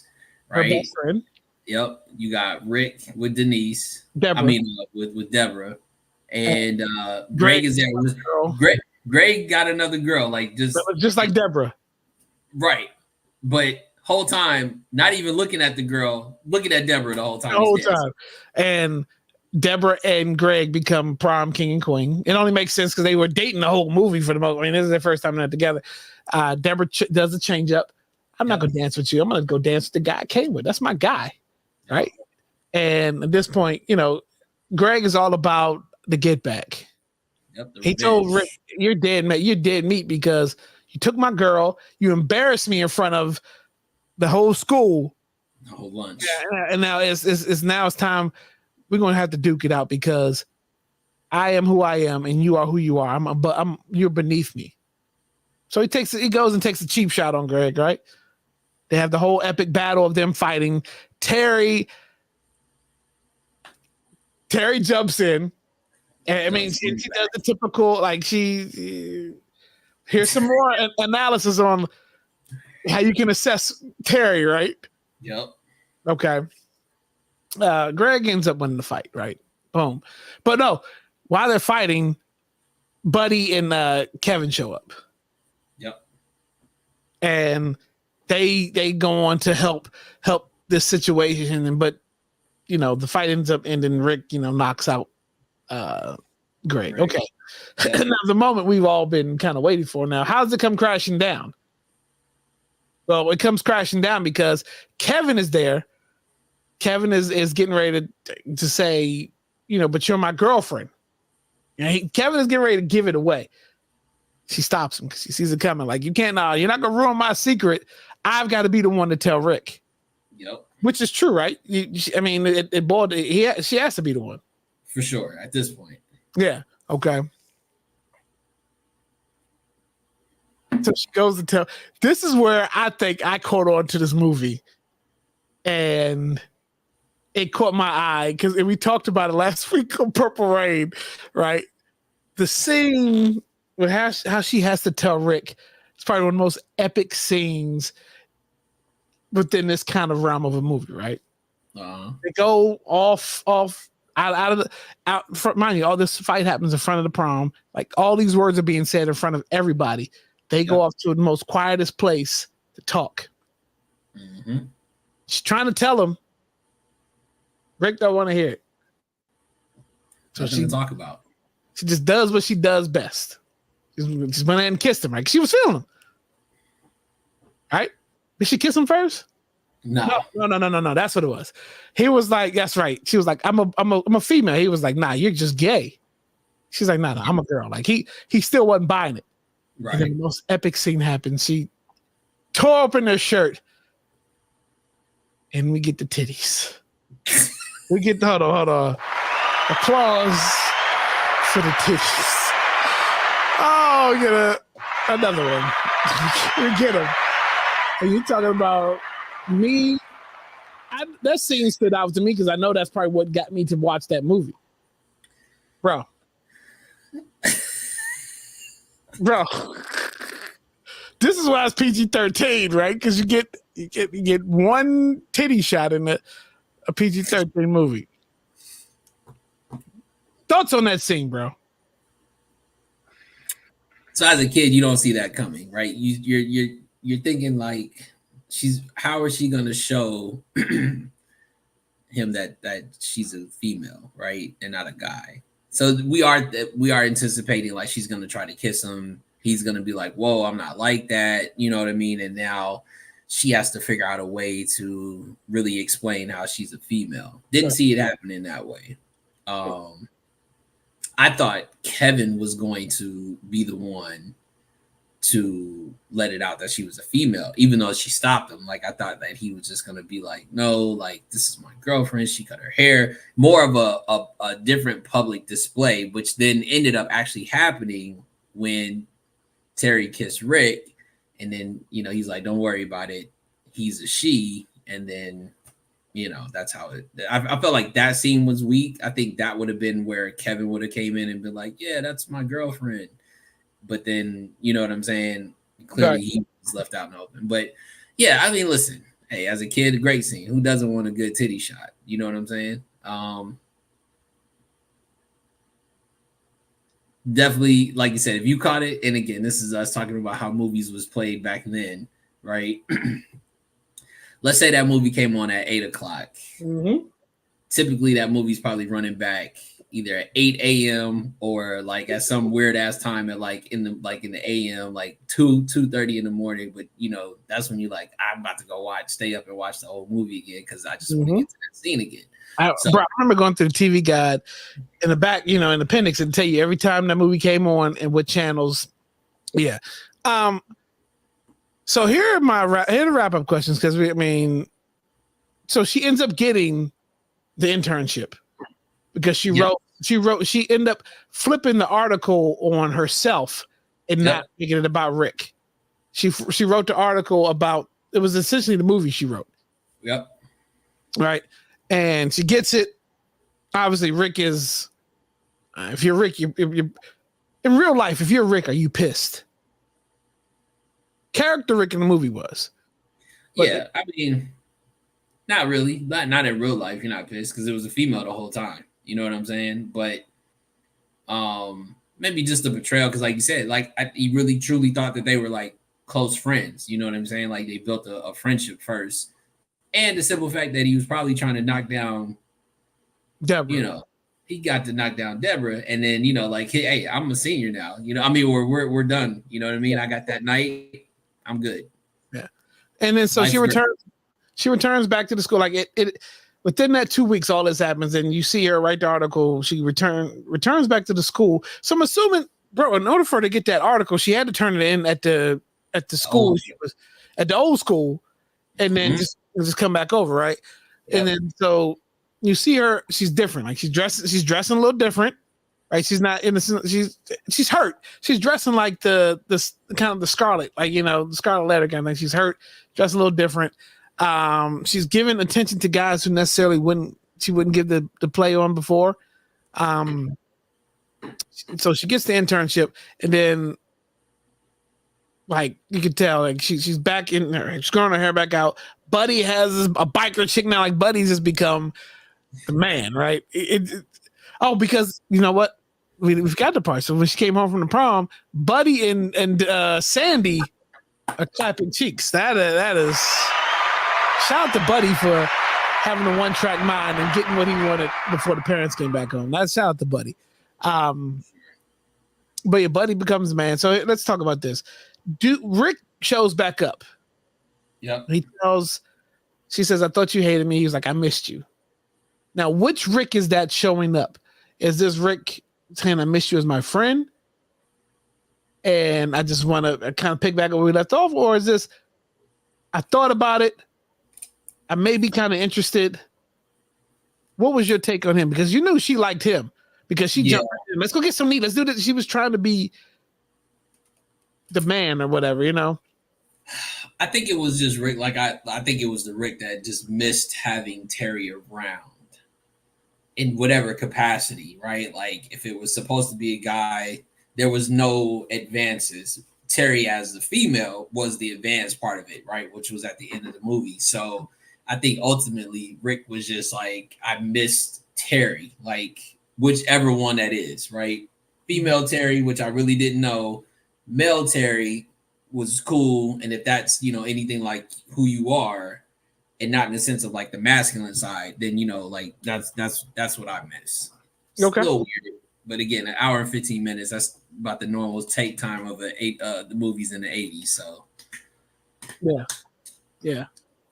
Her best friend. Yep. You got Rick with Denise. Deborah. I mean, with Deborah, and Greg is there with Greg got another girl, like just like Deborah, right? But whole time, not even looking at the girl, looking at Deborah the whole time. And Deborah and Greg become prom king and queen. It only makes sense because they were dating the whole movie for the most. I mean, this is their first time they're together. Deborah does a change up. I'm not going to dance with you. I'm going to go dance with the guy I came with. That's my guy, right? And at this point, Greg is all about the get back. Yep, he told Rick, "You're dead, man. You're dead meat because you took my girl. You embarrassed me in front of the whole school, the whole lunch. Yeah, and now it's time. We're gonna have to duke it out because I am who I am and you are who you are. You're beneath me." So he goes and takes a cheap shot on Greg, right? They have the whole epic battle of them fighting. Terry jumps in. And, I mean, she does the typical, like, Here's some more analysis on how you can assess Terry, right? Yep. Okay. Greg ends up winning the fight, right? Boom. But no, while they're fighting, Buddy and Kevin show up. Yep. And they go on to help this situation, but the fight ends up ending. Rick, knocks out Greg. Right. Okay. Yeah. Now the moment we've all been kind of waiting for. Now, how does it come crashing down? Well, it comes crashing down because Kevin is there. Kevin is getting ready to say, but you're my girlfriend. Kevin is getting ready to give it away. She stops him because she sees it coming. Like, you can't, you're not going to ruin my secret. I've got to be the one to tell Rick. Yep. Which is true, right? She has to be the one. For sure, at this point. Yeah. Okay. So she goes to tell. This is where I think I caught on to this movie. And it caught my eye because we talked about it last week on Purple Rain, right? The scene with how she has to tell Rick, it's probably one of the most epic scenes within this kind of realm of a movie, right? They go off out front. Mind you, all this fight happens in front of the prom. Like, all these words are being said in front of everybody. They go off to the most quietest place to talk. Mm-hmm. She's trying to tell him. Rick don't want to hear it. So she talk about. She just does what she does best. Just went in and kissed him, right? She was feeling him. Right? Did she kiss him first? No. That's what it was. He was like, that's right. She was like, I'm a female. He was like, nah, you're just gay. She's like, nah, I'm a girl. Like, he still wasn't buying it. Right. And then the most epic scene happened. She tore open her shirt. And we get the titties. We get the hold on. Applause for the titties. Oh, get another one. We get them. And you talking about me? That scene stood out to me because I know that's probably what got me to watch that movie, bro. This is why it's PG-13, right? Because you get one titty shot in a PG-13 movie. Thoughts on that scene, bro? So as a kid, you don't see that coming, right? You're thinking like, how is she gonna show him that she's a female, right, and not a guy? So we are anticipating like she's gonna try to kiss him. He's gonna be like, "Whoa, I'm not like that," you know what I mean? And now she has to figure out a way to really explain how she's a female. Didn't see it happening that way. I thought Kevin was going to be the one to let it out that she was a female, even though she stopped him. Like, I thought that he was just gonna be like, no, like, this is my girlfriend. She cut her hair. More of a different public display, which then ended up actually happening when Terry kissed Rick. And then, he's like, don't worry about it. He's a she. And then, that's how I felt like that scene was weak. I think that would have been where Kevin would have came in and been like, yeah, that's my girlfriend. But then, you know what I'm saying? Clearly, right. He was left out in the open. But yeah, I mean, listen, hey, as a kid, a great scene. Who doesn't want a good titty shot? You know what I'm saying? Definitely, like you said, if you caught it, and again, this is us talking about how movies was played back then, right? Let's say that movie came on at 8 o'clock. Mm-hmm. Typically, that movie's probably running back either at 8 a.m. or like at some weird ass time at in the a.m. like 2:30 in the morning. But that's when you're like, I'm about to stay up and watch the whole movie again because I just want to get to that scene again. I remember going through the TV guide in the back, in the appendix, and tell you every time that movie came on and what channels. Yeah. So here are the wrap up questions because so she ends up getting the internship because she ended up flipping the article on herself and not making it about Rick. She wrote the article about, it was essentially the movie she wrote. Yep. Right. And she gets it. Obviously, Rick is, if you're Rick, you're in real life, if you're Rick, are you pissed? character Rick in the movie was. But yeah, I mean, not really. Not in real life. You're not pissed because it was a female the whole time. You know what I'm saying? But maybe just the betrayal because, like you said, like he really truly thought that they were like close friends. You know what I'm saying? Like they built a friendship first, and the simple fact that he was probably trying to knock down Deborah. You know, he got to knock down Deborah, and then like, hey, I'm a senior now. I mean, we're done. You know what I mean? I got that night. I'm good. Yeah, and then so she returns. She returns back to the school. Like it within that 2 weeks, all this happens, and you see her write the article. She returns back to the school. So I'm assuming, bro, in order for her to get that article, she had to turn it in at the school. She was at the old school, and then just come back over, right? Yep. And then so you see her. She's different. Like she's dressing a little different, right? She's not innocent. She's hurt. She's dressing like the kind of the Scarlet, like the Scarlet Letter kind of thing. She's hurt, dressed a little different. She's giving attention to guys who necessarily wouldn't give the play on before. So she gets the internship, and then like you could tell, like she's back in her, she's growing her hair back out. Buddy has a biker chick now. Like Buddy's just become the man, right? Because you know what? We forgot the part. So when she came home from the prom, Buddy and Sandy are clapping cheeks. That is. Shout out to Buddy for having a one-track mind and getting what he wanted before the parents came back home. That's shout out to Buddy. But yeah, Buddy becomes a man. So let's talk about this. Rick shows back up. Yeah. She says, I thought you hated me. He's like, I missed you. Now, which Rick is that showing up? Is this Rick saying, I miss you as my friend? And I just want to kind of pick back where we left off? Or is this, I thought about it. I may be kind of interested. What was your take on him? Because you knew she liked him because she jumped in. Let's go get some meat. Let's do this. She was trying to be the man or whatever, I think it was just Rick. Like I think it was the Rick that just missed having Terry around in whatever capacity, right? Like if it was supposed to be a guy, there was no advances. Terry as the female was the advanced part of it, right? Which was at the end of the movie. So I think ultimately Rick was just like, I missed Terry, like whichever one that is, right? Female Terry, which I really didn't know. Male Terry was cool. And if that's, anything like who you are and not in the sense of like the masculine side, then, like that's what I miss. It's okay. A little weird. But again, an hour and 15 minutes, that's about the normal take time of the movies in the 80s. So yeah.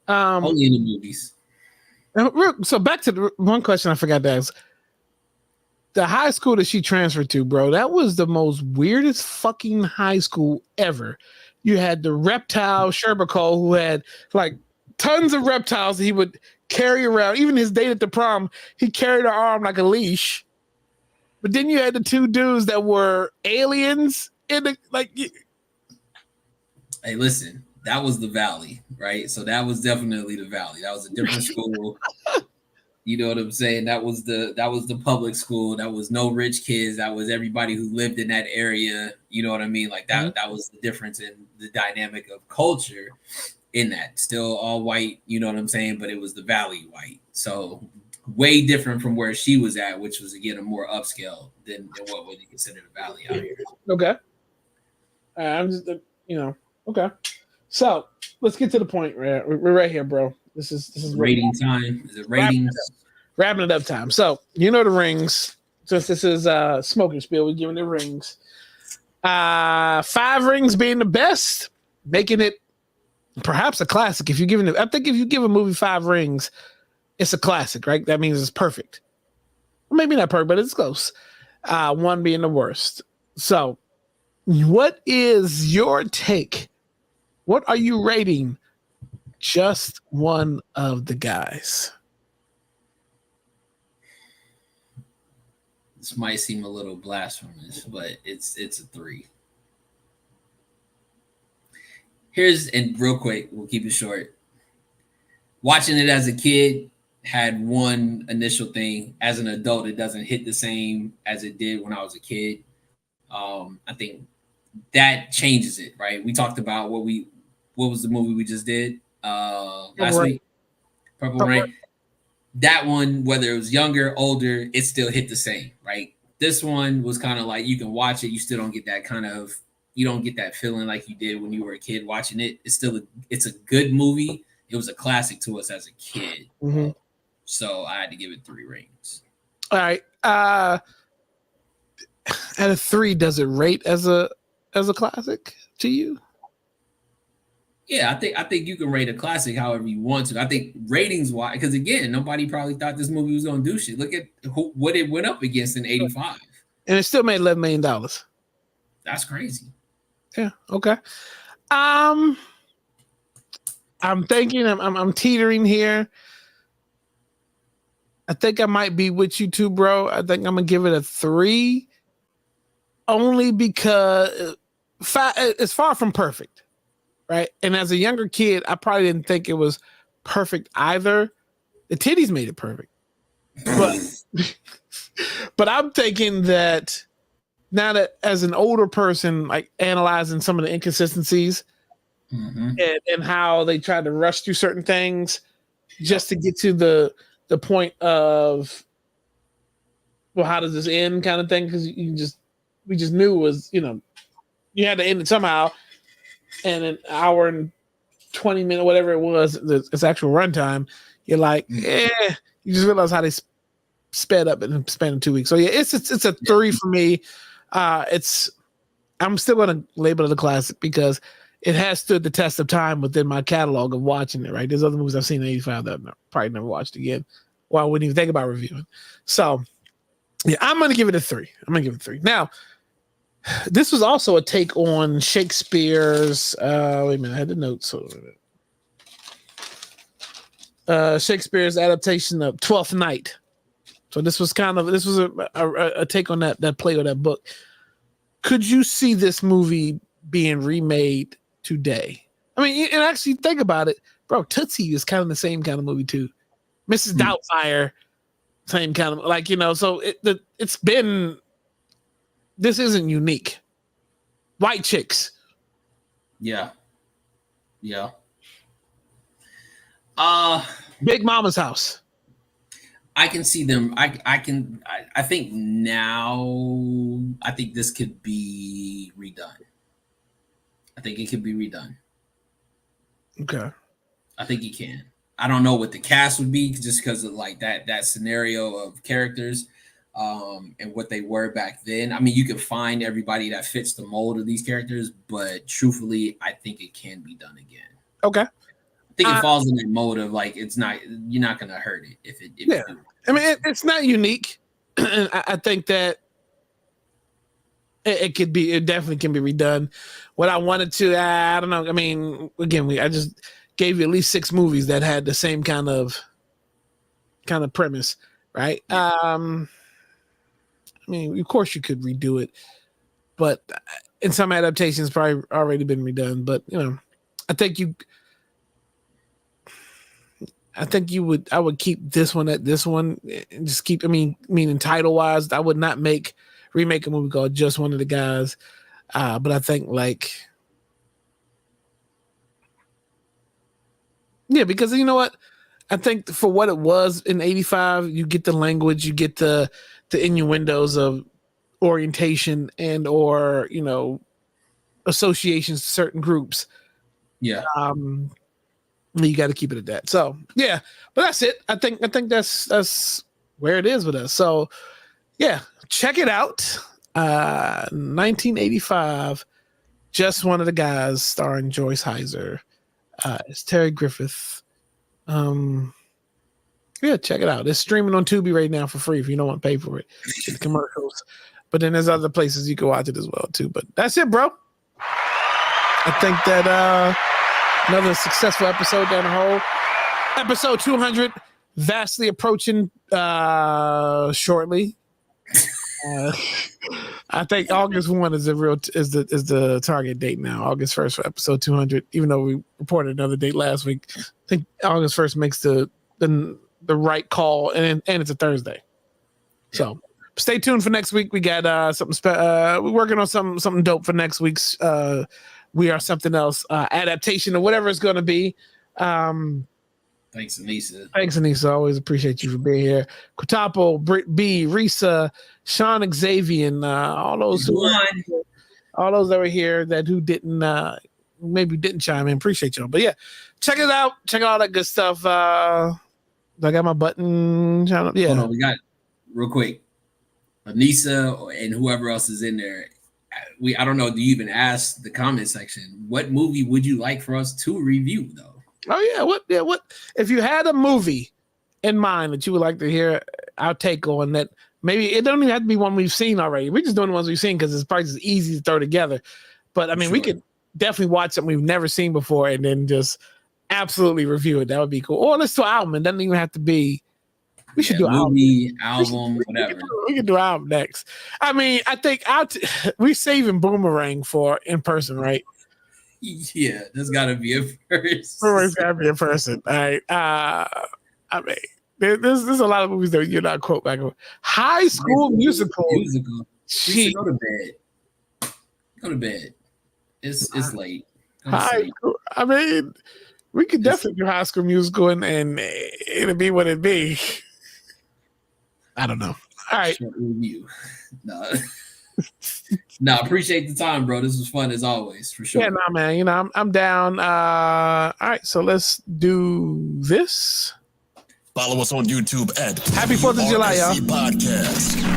Only in the movies. So back to the one question I forgot to ask. The high school that she transferred to, bro, that was the most weirdest fucking high school ever. You had the reptile Sherbakol who had like tons of reptiles that he would carry around. Even his date at the prom, he carried her arm like a leash. But then you had the two dudes that were aliens in the like. Hey, listen, that was the Valley, right? So that was definitely the Valley. That was a different school. You know what I'm saying? That was the public school. That was no rich kids. That was everybody who lived in that area. You know what I mean? Like that. That was the difference in the dynamic of culture. In that, still all white. You know what I'm saying? But it was the Valley white. So. Way different from where she was at, which was again a more upscale than what would you consider the Valley out here. Okay. I'm just okay. So let's get to the point. We're right here, bro. This is rating time. Is it ratings? Wrapping it up time. So the rings. Since this is Smoking Spiel, we're giving the rings. 5 rings being the best, making it perhaps a classic. If you give a movie 5 rings. It's a classic, right? That means it's perfect. Maybe not perfect, but it's close. 1 being the worst. So, what is your take? What are you rating just one of the guys? This might seem a little blasphemous, but it's a 3. And real quick, we'll keep it short. Watching it as a kid, had one initial thing. As an adult, it doesn't hit the same as it did when I was a kid. I think that changes it, right? We talked about what was the movie we just did last week? Purple Rain. That one, whether it was younger, older, it still hit the same, right? This one was kind of like you can watch it, you still don't get that you don't get that feeling like you did when you were a kid watching it. It's a good movie. It was a classic to us as a kid. Mm-hmm. So I had to give it 3 rings. All right. Out of 3, does it rate as a classic to you? Yeah, I think you can rate a classic however you want to. I think ratings wise, because again, nobody probably thought this movie was going to do shit. Look at what it went up against in '85, and it still made $11 million. That's crazy. Yeah. Okay. I'm thinking. I'm teetering here. I think I might be with you too, bro. I think I'm gonna give it a 3, only because it's far from perfect. Right. And as a younger kid, I probably didn't think it was perfect either. The titties made it perfect. But I'm thinking that now that as an older person, like analyzing some of the inconsistencies and how they tried to rush through certain things just to get to the point of, well, how does this end kind of thing? Because we just knew it was, you had to end it somehow. And an hour and 20 minutes, whatever it was, its actual runtime, you're like, you just realize how they sped up in the span of 2 weeks. So yeah, it's a 3 for me. I'm still going to label it a classic because it has stood the test of time within my catalog of watching it. Right, there's other movies I've seen in '85 that I've probably never watched again, or I wouldn't even think about reviewing. So yeah, I'm going to give it a 3. Now, this was also a take on Shakespeare's. Wait a minute, I had the notes. Shakespeare's adaptation of Twelfth Night. So this was a take on that play or that book. Could you see this movie being remade today? I mean, and actually think about it, bro. Tootsie is kind of the same kind of movie too. Mrs. Doubtfire, same kind of So it's been. This isn't unique. White chicks. Yeah. Big Mama's House. I can see them. I think now. I think this could be redone. I think it could be redone. Okay. I think you can. I don't know what the cast would be just because of like that scenario of characters. And what they were back then. I mean, you can find everybody that fits the mold of these characters, but truthfully, I think it can be done again. Okay. I think it falls in that mode of like you're not gonna hurt it if you do. I mean, it's not unique. I think that it definitely can be redone. What I wanted to, I don't know. I mean, again, I just gave you at least 6 movies that had the same kind of premise, right? Yeah. I mean, of course you could redo it, but in some adaptations, probably already been redone. But I would keep this one at this one and just keep. I mean, meaning title wise, I would not remake a movie called Just One of the Guys. But I think because you know what, I think for what it was in '85, you get the language, you get the innuendos of orientation and or associations to certain groups. Yeah. You got to keep it at that. So yeah, but that's it. I think that's where it is with us. So yeah, check it out. 1985, Just One of the Guys, starring Joyce Heiser. It's Terry Griffith. Yeah, check it out. It's streaming on Tubi right now for free if you don't want to pay for it. Get the commercials. But then there's other places you can watch it as well too. But that's it, bro. I think that another successful episode down the hole. Episode 200, vastly approaching shortly. I think August 1 is the target date now. August 1st for episode 200. Even though we reported another date last week, I think August 1st makes the right call, and it's a Thursday. So stay tuned for next week. We got something. We're working on something dope for next week's. We Are Something Else adaptation or whatever it's going to be. Thanks, Anissa. Thanks, Anissa. Always appreciate you for being here. Kutapo, Britt B, Risa, Sean Xavier, all those that were here who didn't maybe didn't chime in. Appreciate y'all. But yeah, check it out. Check out all that good stuff. Do I got my button? Yeah. Hold on, we got real quick. Anissa and whoever else is in there. I don't know. Do you even ask the comment section? What movie would you like for us to review, though? Oh yeah, what if you had a movie in mind that you would like to hear our take on that? Maybe it don't even have to be one we've seen already. We're just doing the ones we've seen because it's probably just easy to throw together. But I mean, we could definitely watch something we've never seen before and then just absolutely review it. That would be cool. Or let's do an album. It doesn't even have to be. We should do an album, whatever. We can do an album next. I mean, I think we saving Boomerang for in person, right? Yeah, there's got to be a first. Boomerang's got to be a person. All right. I mean, there's a lot of movies that you're not quote back on. High School Musical. Go to bed. Go to bed. It's late. I mean, we could definitely do High School Musical and it'll be what it be. I don't know. All right. Short review. No, appreciate the time, bro. This was fun as always, for sure. Yeah, nah, man. You know, I'm down. All right, so let's do this. Follow us on YouTube at Happy 4th of July, y'all. Podcast.